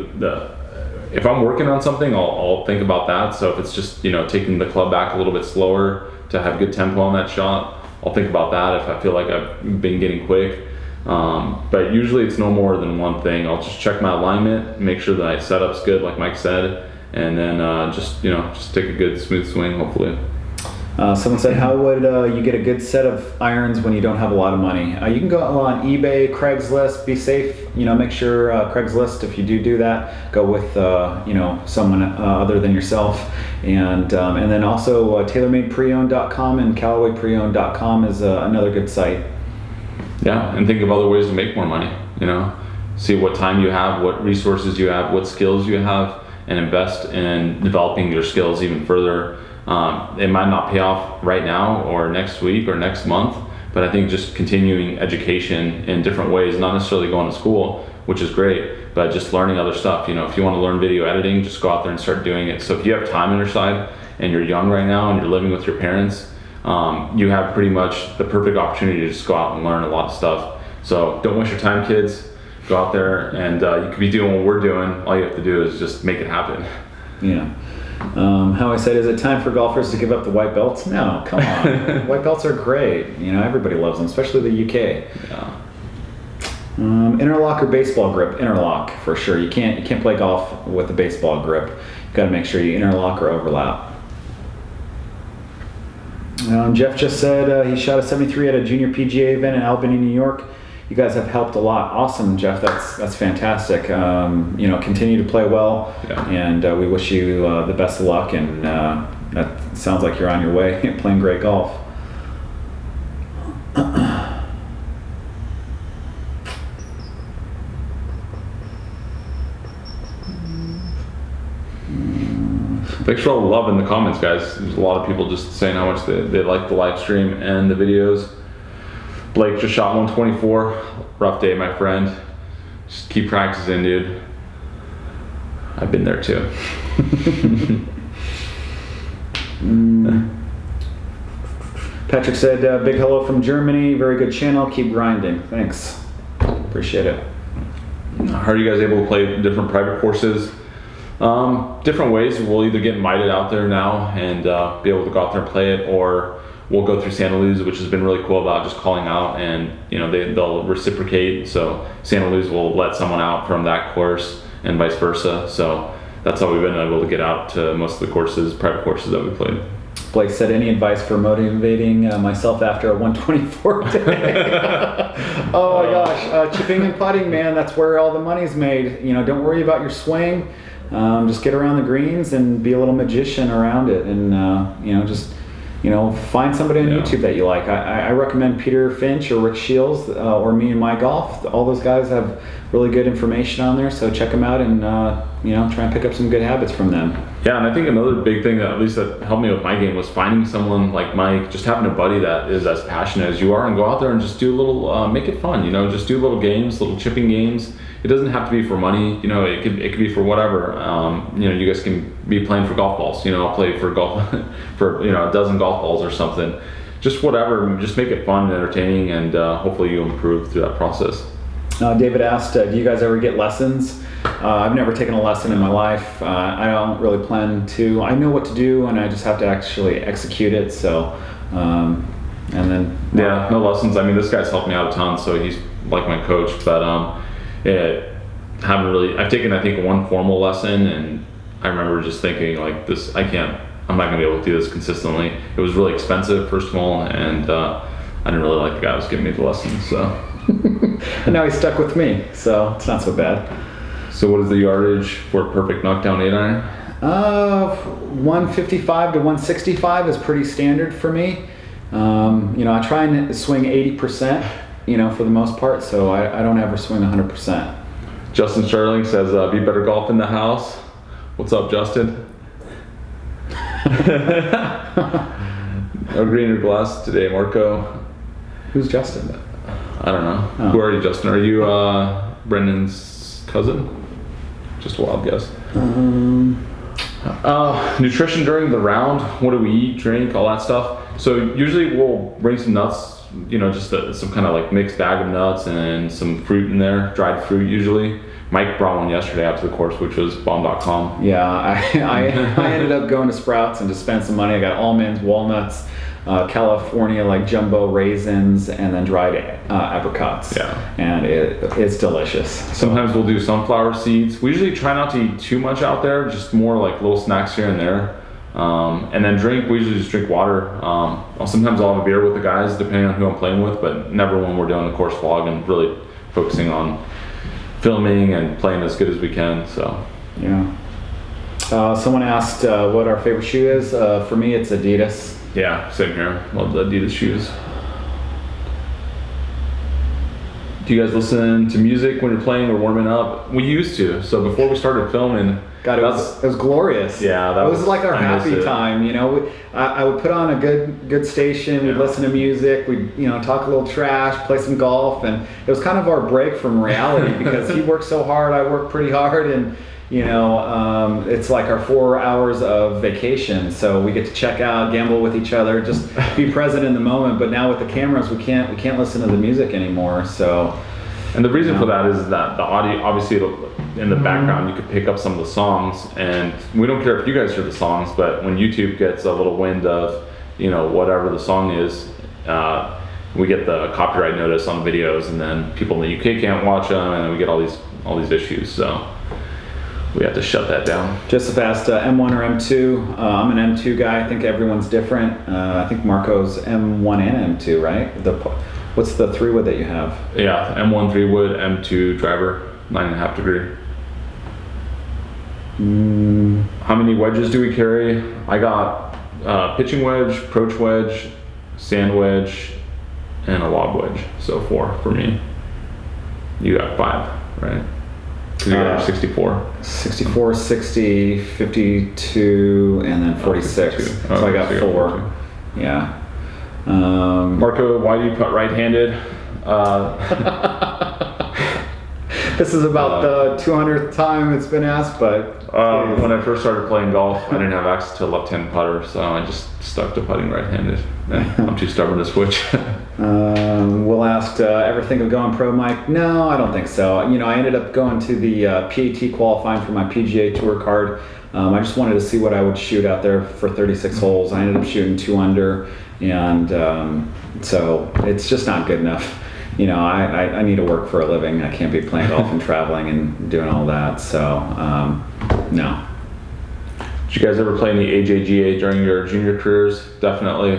if I'm working on something, I'll think about that. So if it's just taking the club back a little bit slower to have good tempo on that shot, I'll think about that if I feel like I've been getting quick. But usually it's no more than one thing. I'll just check my alignment, make sure that my setup's good, like Mike said, and then just take a good smooth swing, hopefully. Someone said, how would you get a good set of irons when you don't have a lot of money? You can go on eBay, Craigslist, be safe. Make sure Craigslist, if you do that, go with someone other than yourself. And then also TaylorMadePreowned.com and CallawayPreowned.com is another good site. Yeah, and think of other ways to make more money. See what time you have, what resources you have, what skills you have, and invest in developing your skills even further. It might not pay off right now or next week or next month, but I think just continuing education in different ways, not necessarily going to school, which is great. But just learning other stuff, if you want to learn video editing, just go out there and start doing it. So if you have time on your side and you're young right now and you're living with your parents, you have pretty much the perfect opportunity to just go out and learn a lot of stuff. So don't waste your time, kids. Go out there, and you could be doing what we're doing. All you have to do is just make it happen. Yeah. How I said, is it time for golfers to give up the white belts? No, come on. White belts are great. Everybody loves them, especially the UK. Yeah. Interlock or baseball grip? Interlock for sure. You can't play golf with a baseball grip. You've got to make sure you interlock or overlap. Jeff just said he shot a 73 at a junior PGA event in Albany, New York. You guys have helped a lot. Awesome, Jeff. That's fantastic. Continue to play well, and we wish you the best of luck. And that sounds like you're on your way, playing great golf. Thanks for all the love in the comments, guys. There's a lot of people just saying how much they like the live stream and the videos. Blake just shot 124. Rough day, my friend. Just keep practicing, dude. I've been there too. Patrick said, big hello from Germany. Very good channel. Keep grinding. Thanks. Appreciate it. How are you guys able to play different private courses? Different ways. We'll either get invited out there now and be able to go out there and play it, or we'll go through Santa Luz, which has been really cool about just calling out, and they'll reciprocate. So Santa Luz will let someone out from that course and vice versa. So that's how we've been able to get out to most of the courses, private courses that we played. Blake said, any advice for motivating myself after a 124 day? Oh my gosh, chipping and putting, man, that's where all the money's made. Don't worry about your swing. Just get around the greens and be a little magician around it, and find somebody on YouTube that you like. I recommend Peter Finch or Rick Shields or Me and My Golf. All those guys have really good information on there, so check them out and try and pick up some good habits from them. Yeah, and I think another big thing that at least that helped me with my game was finding someone like Mike, just having a buddy that is as passionate as you are, and go out there and just do a little, make it fun. just do little games, little chipping games. It doesn't have to be for money, it could be for whatever. You guys can be playing for golf balls. I'll play for golf for a dozen golf balls or something. Just whatever. Just make it fun and entertaining, and hopefully you improve through that process. David asked, do you guys ever get lessons? I've never taken a lesson in my life. I don't really plan to. I know what to do, and I just have to actually execute it. So, and then no lessons. I mean, this guy's helped me out a ton, so he's like my coach, but I've taken, I think, one formal lesson, and I remember just thinking like this, I'm not gonna be able to do this consistently. It was really expensive, first of all, and I didn't really like the guy who was giving me the lessons, so. And now he's stuck with me, so it's not so bad. So what is the yardage for a perfect knockdown 8-iron? 155 to 165 is pretty standard for me. I try and swing 80%, for the most part, so I don't ever swing 100%. Justin Sterling says, be better golf in the house. What's up, Justin? No greener glass today, Marco. Who's Justin? I don't know. Oh. Who are you, Justin? Are you Brendan's cousin? Just a wild guess. Nutrition during the round. What do we eat, drink, all that stuff? So usually we'll bring some nuts, just some kind of like mixed bag of nuts and some fruit in there, dried fruit usually. Mike brought one yesterday out to the course, which was bomb.com. Yeah, I ended up going to Sprouts and to spend some money. I got almonds, walnuts, California like jumbo raisins, and then dried apricots. Yeah. And it's delicious. Sometimes we'll do sunflower seeds. We usually try not to eat too much out there, just more like little snacks here and there. And then drink, we usually just drink water. Sometimes I'll have a beer with the guys, depending on who I'm playing with, but never when we're doing the course vlog and really focusing on filming and playing as good as we can. So yeah. Someone asked what our favorite shoe is. For me, it's Adidas. Yeah, same here. Love the Adidas shoes. Do you guys listen to music when you're playing or warming up? We used to. So before we started filming, God, it was glorious. Yeah, it was like our happy time. You know, I would put on a good station. We'd listen to music. We'd talk a little trash, play some golf, and it was kind of our break from reality because he worked so hard, I worked pretty hard, and it's like our 4 hours of vacation. So we get to check out, gamble with each other, just be present in the moment. But now with the cameras, we can't listen to the music anymore. So, and the reason for that is that the audio, obviously, in the background, you could pick up some of the songs, and we don't care if you guys hear the songs, but when YouTube gets a little wind of, whatever the song is, we get the copyright notice on videos, and then people in the UK can't watch them, and then we get all these issues. So we have to shut that down. Joseph asked M1 or M2. I'm an M2 guy. I think everyone's different. I think Marco's M1 and M2, right? What's the 3-wood that you have? Yeah, M1 3-wood, M2 driver, 9.5 degree. How many wedges do we carry? I got pitching wedge, approach wedge, sand wedge, and a lob wedge. So 4 for me. You got 5, right? You got 64. 64, 60, 52, and then 46. So I got 4. Yeah. Marco, why do you putt right-handed? This is about the 200th time it's been asked, but when I first started playing golf, I didn't have access to a left-handed putter, so I just stuck to putting right-handed. I'm too stubborn to switch. Will asked, ever think of going pro, Mike? No, I don't think so. I ended up going to the PAT qualifying for my PGA Tour card. I just wanted to see what I would shoot out there for 36 holes. I ended up shooting 2 under, and so it's just not good enough. I need to work for a living. I can't be playing golf and traveling and doing all that. So, no. Did you guys ever play any AJGA during your junior careers? Definitely.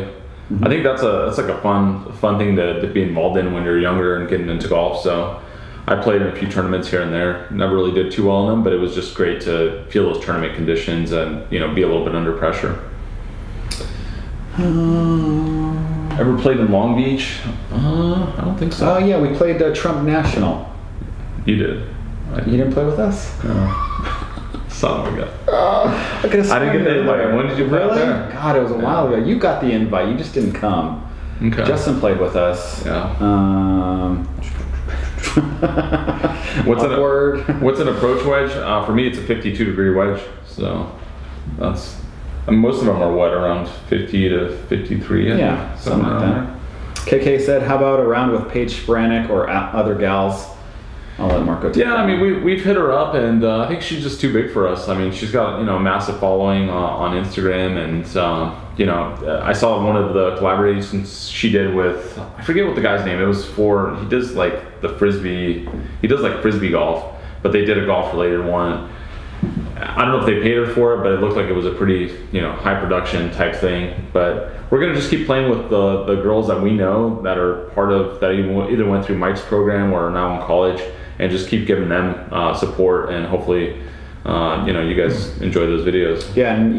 Mm-hmm. I think that's like a fun thing to be involved in when you're younger and getting into golf. So I played in a few tournaments here and there. Never really did too well in them, but it was just great to feel those tournament conditions and be a little bit under pressure. Ever played in Long Beach? I don't think so. Oh yeah, we played Trump National. You did. You didn't play with us? Son of a gun. I didn't get the invite. When did you play out there? God, it was a while ago. You got the invite. You just didn't come. Okay. Justin played with us. Yeah. What's an approach wedge? For me, it's a 52-degree wedge. So that's. Most of them are around 50 to 53. Yeah, something like that. KK said, how about a round with Paige Spranick or other gals? I'll let Marco take that. I mean, we've hit her up, and I think she's just too big for us. I mean, she's got, a massive following on Instagram, and, I saw one of the collaborations she did with, I forget what the guy's name, he does like the Frisbee, he does like Frisbee golf, but they did a golf-related one. I don't know if they paid her for it, but it looked like it was a pretty, high production type thing. But we're gonna just keep playing with the girls that we know that are part of that either went through Mike's program or are now in college, and just keep giving them support, and hopefully, you guys enjoy those videos. Yeah, and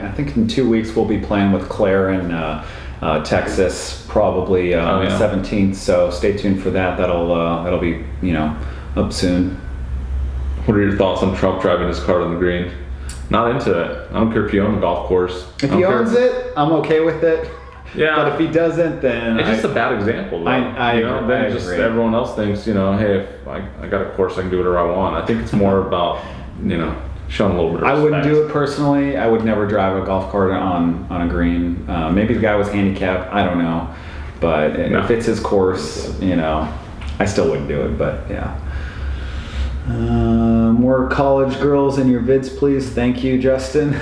I think in 2 weeks we'll be playing with Claire in Texas, probably the 17th. So stay tuned for that. That'll be up soon. What are your thoughts on Trump driving his car on the green? Not into it. I don't care if you own the golf course. If he owns it, I'm okay with it. Yeah. But if he doesn't, then it's just a bad example. Though. I agree. Everyone else thinks, hey, if I got a course, I can do whatever I want. I think it's more about, showing a little bit of respect. I wouldn't do it personally. I would never drive a golf cart on a green. Maybe the guy was handicapped. I don't know. But if it's his course, I still wouldn't do it. But yeah. More college girls in your vids, please. Thank you, Justin.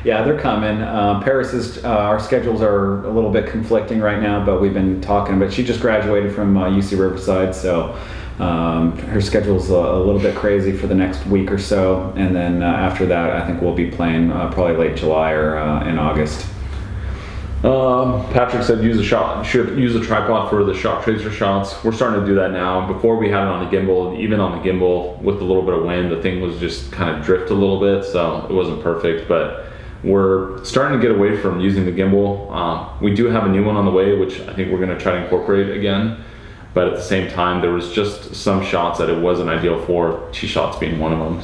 Yeah, they're coming. Paris our schedules are a little bit conflicting right now, but we've been talking. But she just graduated from UC Riverside, so her schedule's a little bit crazy for the next week or so. And then after that, I think we'll be playing probably late July or in August. Patrick said use a tripod for the shot tracer shots. We're starting to do that now. Before we had it on the gimbal, even on the gimbal with a little bit of wind, the thing was just kind of drift a little bit, so it wasn't perfect. But we're starting to get away from using the gimbal. We do have a new one on the way, which I think we're going to try to incorporate again. but at the same time, there was just some shots that it wasn't ideal for, tee shots being one of them.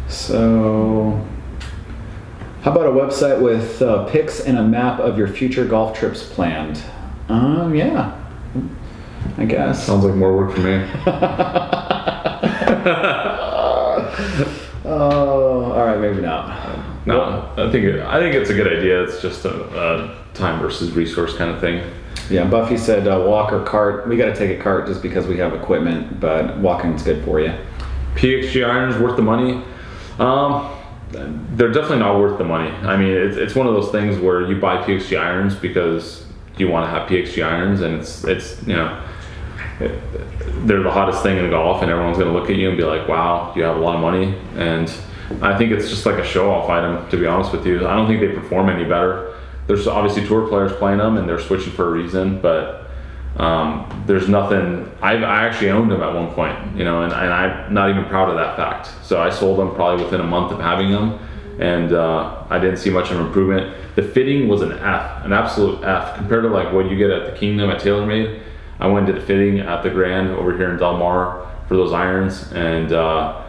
So how about a website with pics and a map of your future golf trips planned? Yeah, I guess. Sounds like more work for me. Oh, all right, maybe not. No, I think it's a good idea. It's just a time versus resource kind of thing. Yeah, Buffy said walk or cart. We got to take a cart just because we have equipment, but walking's good for you. PXG irons worth the money? They're definitely not worth the money. I mean, it's one of those things where you buy PXG irons because you want to have PXG irons, and it's you know, they're the hottest thing in golf, and everyone's going to look at you and be like, wow, you have a lot of money. And I think it's just like a show-off item, to be honest with you. I don't think they perform any better. There's obviously tour players playing them, and they're switching for a reason, but there's nothing. I actually owned them at one point, you know, and I'm not even proud of that fact. So I sold them probably within a month of having them, and I didn't see much of an improvement. The fitting was an absolute F compared to like what you get at the Kingdom at TaylorMade. I went to the fitting at the Grand over here in Del Mar for those irons, and oh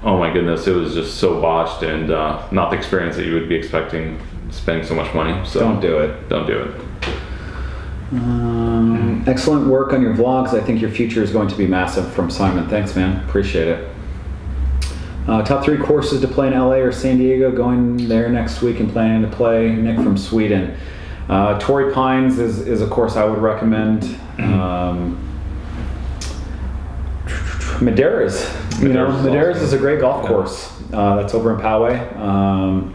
my goodness, it was just so botched, and not the experience that you would be expecting spending so much money. So don't do it. Don't do it. Excellent work on your vlogs. I think your future is going to be massive, from Simon. Thanks, man. Appreciate it. Top 3 courses to play in LA or San Diego. Going there next week and planning to play. Nick from Sweden. Torrey Pines is a course I would recommend. Madeiras. Madeiras is a great golf course. That's over in Poway.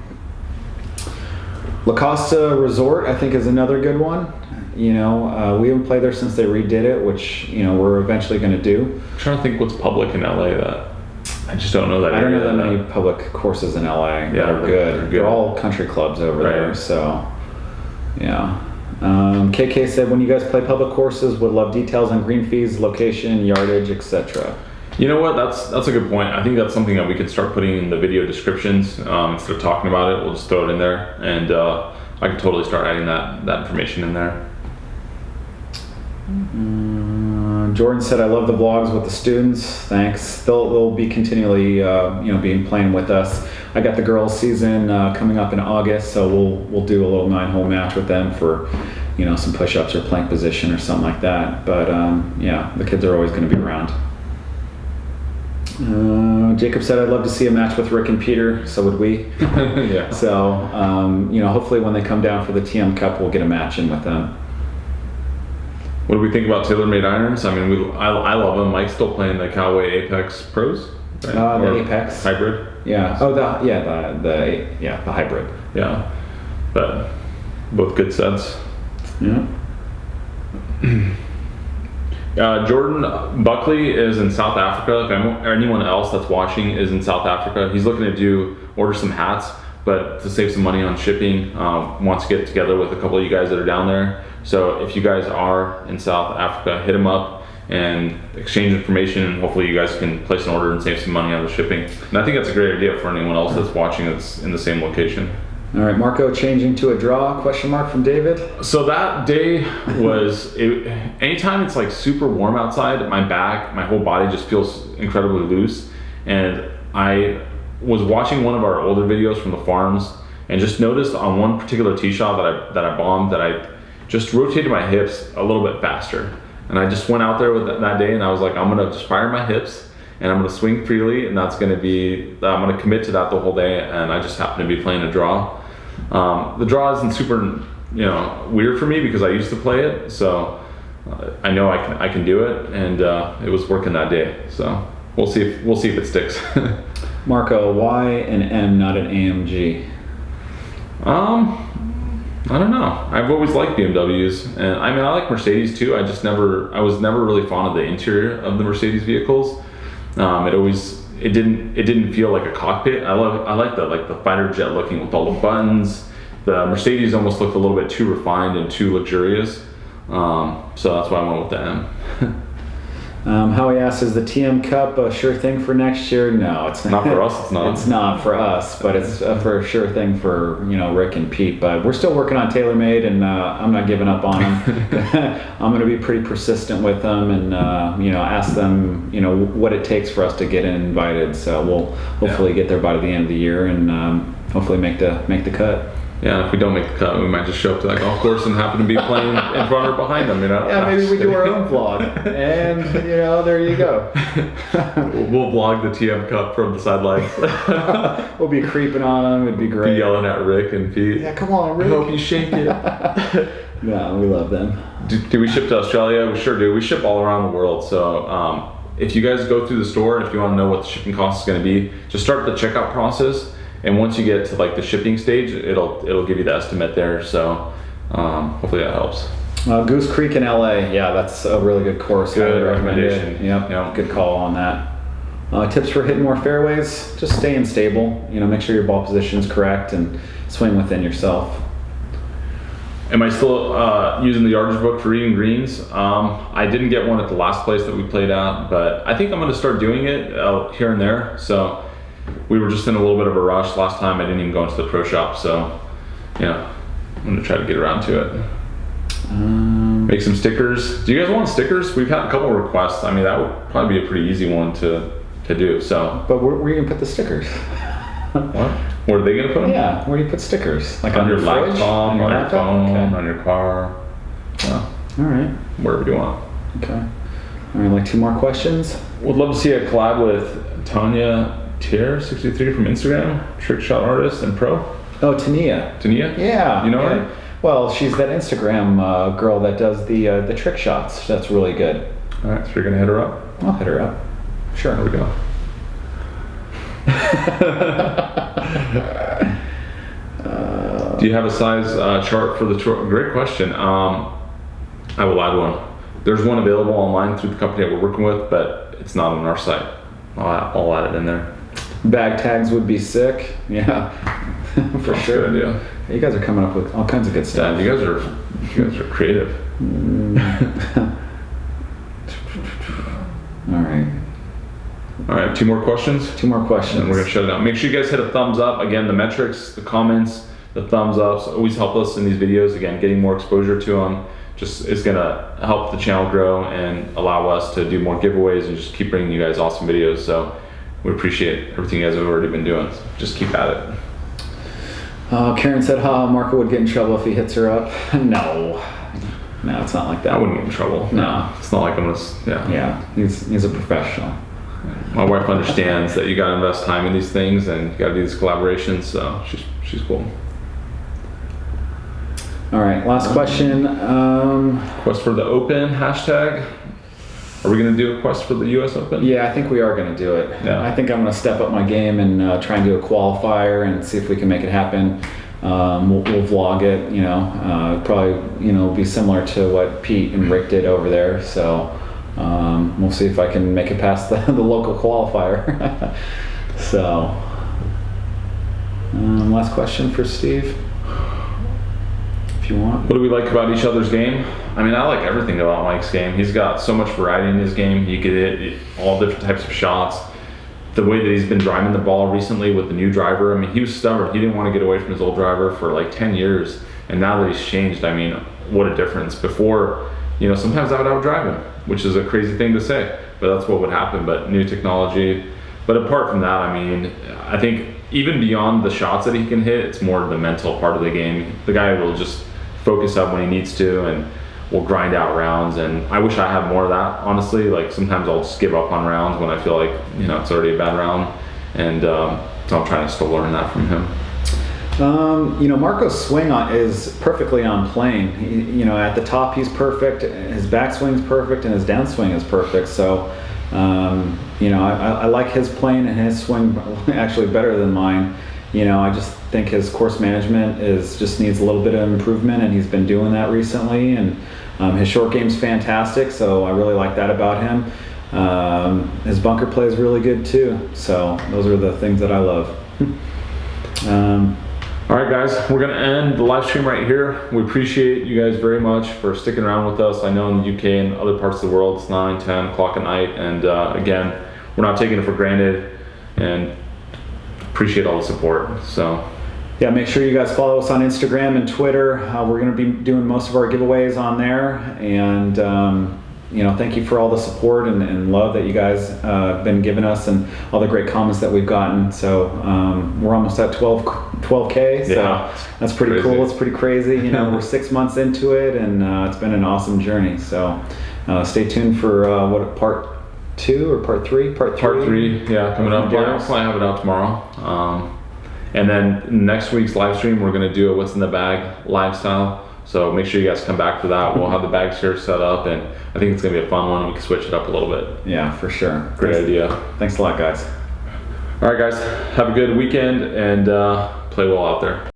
La Costa Resort, I think, is another good one. You know, we haven't played there since they redid it, which, you know, we're eventually going to do. I'm trying to think what's public in LA that I just don't know that. I don't know that many public courses in LA that are good. They're all country clubs over there, so yeah. KK said, when you guys play public courses, would love details on green fees, location, yardage, etc. You know what? That's a good point. I think that's something that we could start putting in the video descriptions instead of talking about it. We'll just throw it in there, and I could totally start adding that information in there. Jordan said, I love the vlogs with the students. Thanks. They'll be continually, playing with us. I got the girls season coming up in August, so we'll do a little 9-hole match with them for, you know, some push-ups or plank position or something like that. But yeah, the kids are always going to be around. Jacob said, I'd love to see a match with Rick and Peter. So would we. Yeah. So hopefully when they come down for the TM Cup, we'll get a match in with them. What do we think about TaylorMade irons? I mean, I love them. Mike's still playing the Callaway Apex Pros, right? The Apex hybrid. Yeah. Oh, the hybrid. Yeah, but both good sets. Yeah. Jordan Buckley is in South Africa. If anyone else that's watching is in South Africa, he's looking to order some hats, but to save some money on shipping, wants to get together with a couple of you guys that are down there. So if you guys are in South Africa, hit him up and exchange information, and hopefully you guys can place an order and save some money on the shipping. And I think that's a great idea for anyone else that's watching that's in the same location. All right, Marco changing to a draw, question mark from David. So that day was, anytime it's like super warm outside, my back, my whole body just feels incredibly loose. And I was watching one of our older videos from the farms and just noticed on one particular tee shot that I bombed that I just rotated my hips a little bit faster. And I just went out there with that day and I was like, I'm gonna just fire my hips and I'm gonna swing freely, and that's gonna be, I'm gonna commit to that the whole day. And I just happened to be playing a draw. The draw isn't super, weird for me because I used to play it, so I know I can do it, and it was working that day. So we'll see if it sticks. Marco, why an M, not an AMG? I don't know. I've always liked BMWs, and I mean I like Mercedes too. I was never really fond of the interior of the Mercedes vehicles. It didn't feel like a cockpit. I like the fighter jet looking with all the buttons. The Mercedes almost looked a little bit too refined and too luxurious. So that's why I went with the M. Howie asks, is the TM Cup a sure thing for next year? No, it's not for us. It's not. It's not for us, but it's for a sure thing for Rick and Pete. But we're still working on TaylorMade, and I'm not giving up on them. I'm going to be pretty persistent with them, and ask them what it takes for us to get invited. So we'll hopefully get there by the end of the year, and hopefully make the cut. Yeah, if we don't make the cut, we might just show up to that golf course and happen to be playing in front or behind them, Yeah, maybe we do our own vlog, and there you go. We'll vlog the TM Cup from the sidelines. We'll be creeping on them. It'd be great. Be yelling at Rick and Pete. Yeah, come on, Rick. I hope you shake it. No, we love them. Do we ship to Australia? We sure do. We ship all around the world. So if you guys go through the store, and if you want to know what the shipping cost is going to be, just start the checkout process. And once you get to like the shipping stage, it'll give you the estimate there. So hopefully that helps. Goose Creek in LA, yeah, that's a really good course. Good recommendation. Yep, good call on that. Tips for hitting more fairways: just staying stable. Make sure your ball position's correct and swing within yourself. Am I still using the yardage book for reading greens? I didn't get one at the last place that we played at, but I think I'm going to start doing it here and there. So. We were just in a little bit of a rush last time. I didn't even go into the pro shop, so I'm gonna try to get around to it. Make some stickers. Do you guys want stickers? We've had a couple of requests. I mean, that would probably be a pretty easy one to do. So, but where are you gonna put the stickers? What? Where are they gonna put them? Yeah, where do you put stickers? Like on your fridge? laptop, on your phone, okay. On your car. Yeah. All right. Wherever you want. Okay. All right, like 2 more questions. Would love to see a collab with Tanya Tier 63 from Instagram, trick shot artist and pro. Oh, Tania. Yeah. You know her? Well, she's that Instagram girl that does the trick shots. That's really good. All right, so you're gonna hit her up. I'll hit her up. Sure. There we go. Do you have a size chart for the tour? Great question. I will add one. There's one available online through the company that we're working with, but it's not on our site. I'll add it in there. Bag tags would be sick. Yeah, for That's sure. a good idea. You guys are coming up with all kinds of good stuff. Yeah, you guys are creative. All right, 2 more questions. 2 more questions. And we're gonna shut it down. Make sure you guys hit a thumbs up. Again, the metrics, the comments, the thumbs ups always help us in these videos. Again, getting more exposure to them just is gonna help the channel grow and allow us to do more giveaways and just keep bringing you guys awesome videos. So we appreciate everything you guys have already been doing. So just keep at it. Karen said, Marco would get in trouble if he hits her up. No, it's not like that. I wouldn't get in trouble. No. It's not like I'm gonna, Yeah, he's a professional. My wife understands that you gotta invest time in these things and you gotta do these collaborations, so she's cool. All right, last question. Quest for the Open hashtag. Are we gonna do a quest for the U.S. Open? Yeah, I think we are gonna do it. Yeah. I think I'm gonna step up my game and try and do a qualifier and see if we can make it happen. We'll vlog it. Probably be similar to what Pete and Rick did over there. So we'll see if I can make it past the local qualifier. So last question for Steve. If you want. What do we like about each other's game? I mean, I like everything about Mike's game. He's got so much variety in his game. He could hit all different types of shots. The way that he's been driving the ball recently with the new driver, I mean, he was stubborn. He didn't want to get away from his old driver for like 10 years. And now that he's changed, I mean, what a difference. Before, sometimes I would outdrive him, which is a crazy thing to say, but that's what would happen. But new technology. But apart from that, I mean, I think even beyond the shots that he can hit, it's more the mental part of the game. The guy will just focus up when he needs to and will grind out rounds, and I wish I had more of that, honestly. Like sometimes I'll just give up on rounds when I feel like it's already a bad round, and so I'm trying to still learn that from him. Marco's swing is perfectly on plane. At the top he's perfect, his backswing's perfect, and his downswing is perfect. So I like his plane and his swing actually better than mine. I just think his course management just needs a little bit of improvement, and he's been doing that recently. And his short game's fantastic, so I really like that about him. His bunker play is really good too. So those are the things that I love. All right, guys, we're gonna end the live stream right here. We appreciate you guys very much for sticking around with us. I know in the UK and other parts of the world, it's 9, 10 o'clock at night. And again, we're not taking it for granted and appreciate all the support. So yeah, make sure you guys follow us on Instagram and Twitter. We're going to be doing most of our giveaways on there. And you know, thank you for all the support and love that you guys have been giving us, and all the great comments that we've gotten. So we're almost at 12K, so yeah, that's pretty crazy. Cool. It's pretty crazy. You know, we're 6 months into it, and it's been an awesome journey. So stay tuned for what, part 2 or part 3? Part 3, yeah, coming up. Yeah, I'll probably have it out tomorrow. And then next week's live stream, we're going to do a what's in the bag lifestyle. So make sure you guys come back for that. We'll have the bags here set up, and I think it's going to be a fun one. We can switch it up a little bit. Yeah, for sure. Great idea. Thanks a lot, guys. All right, guys. Have a good weekend and play well out there.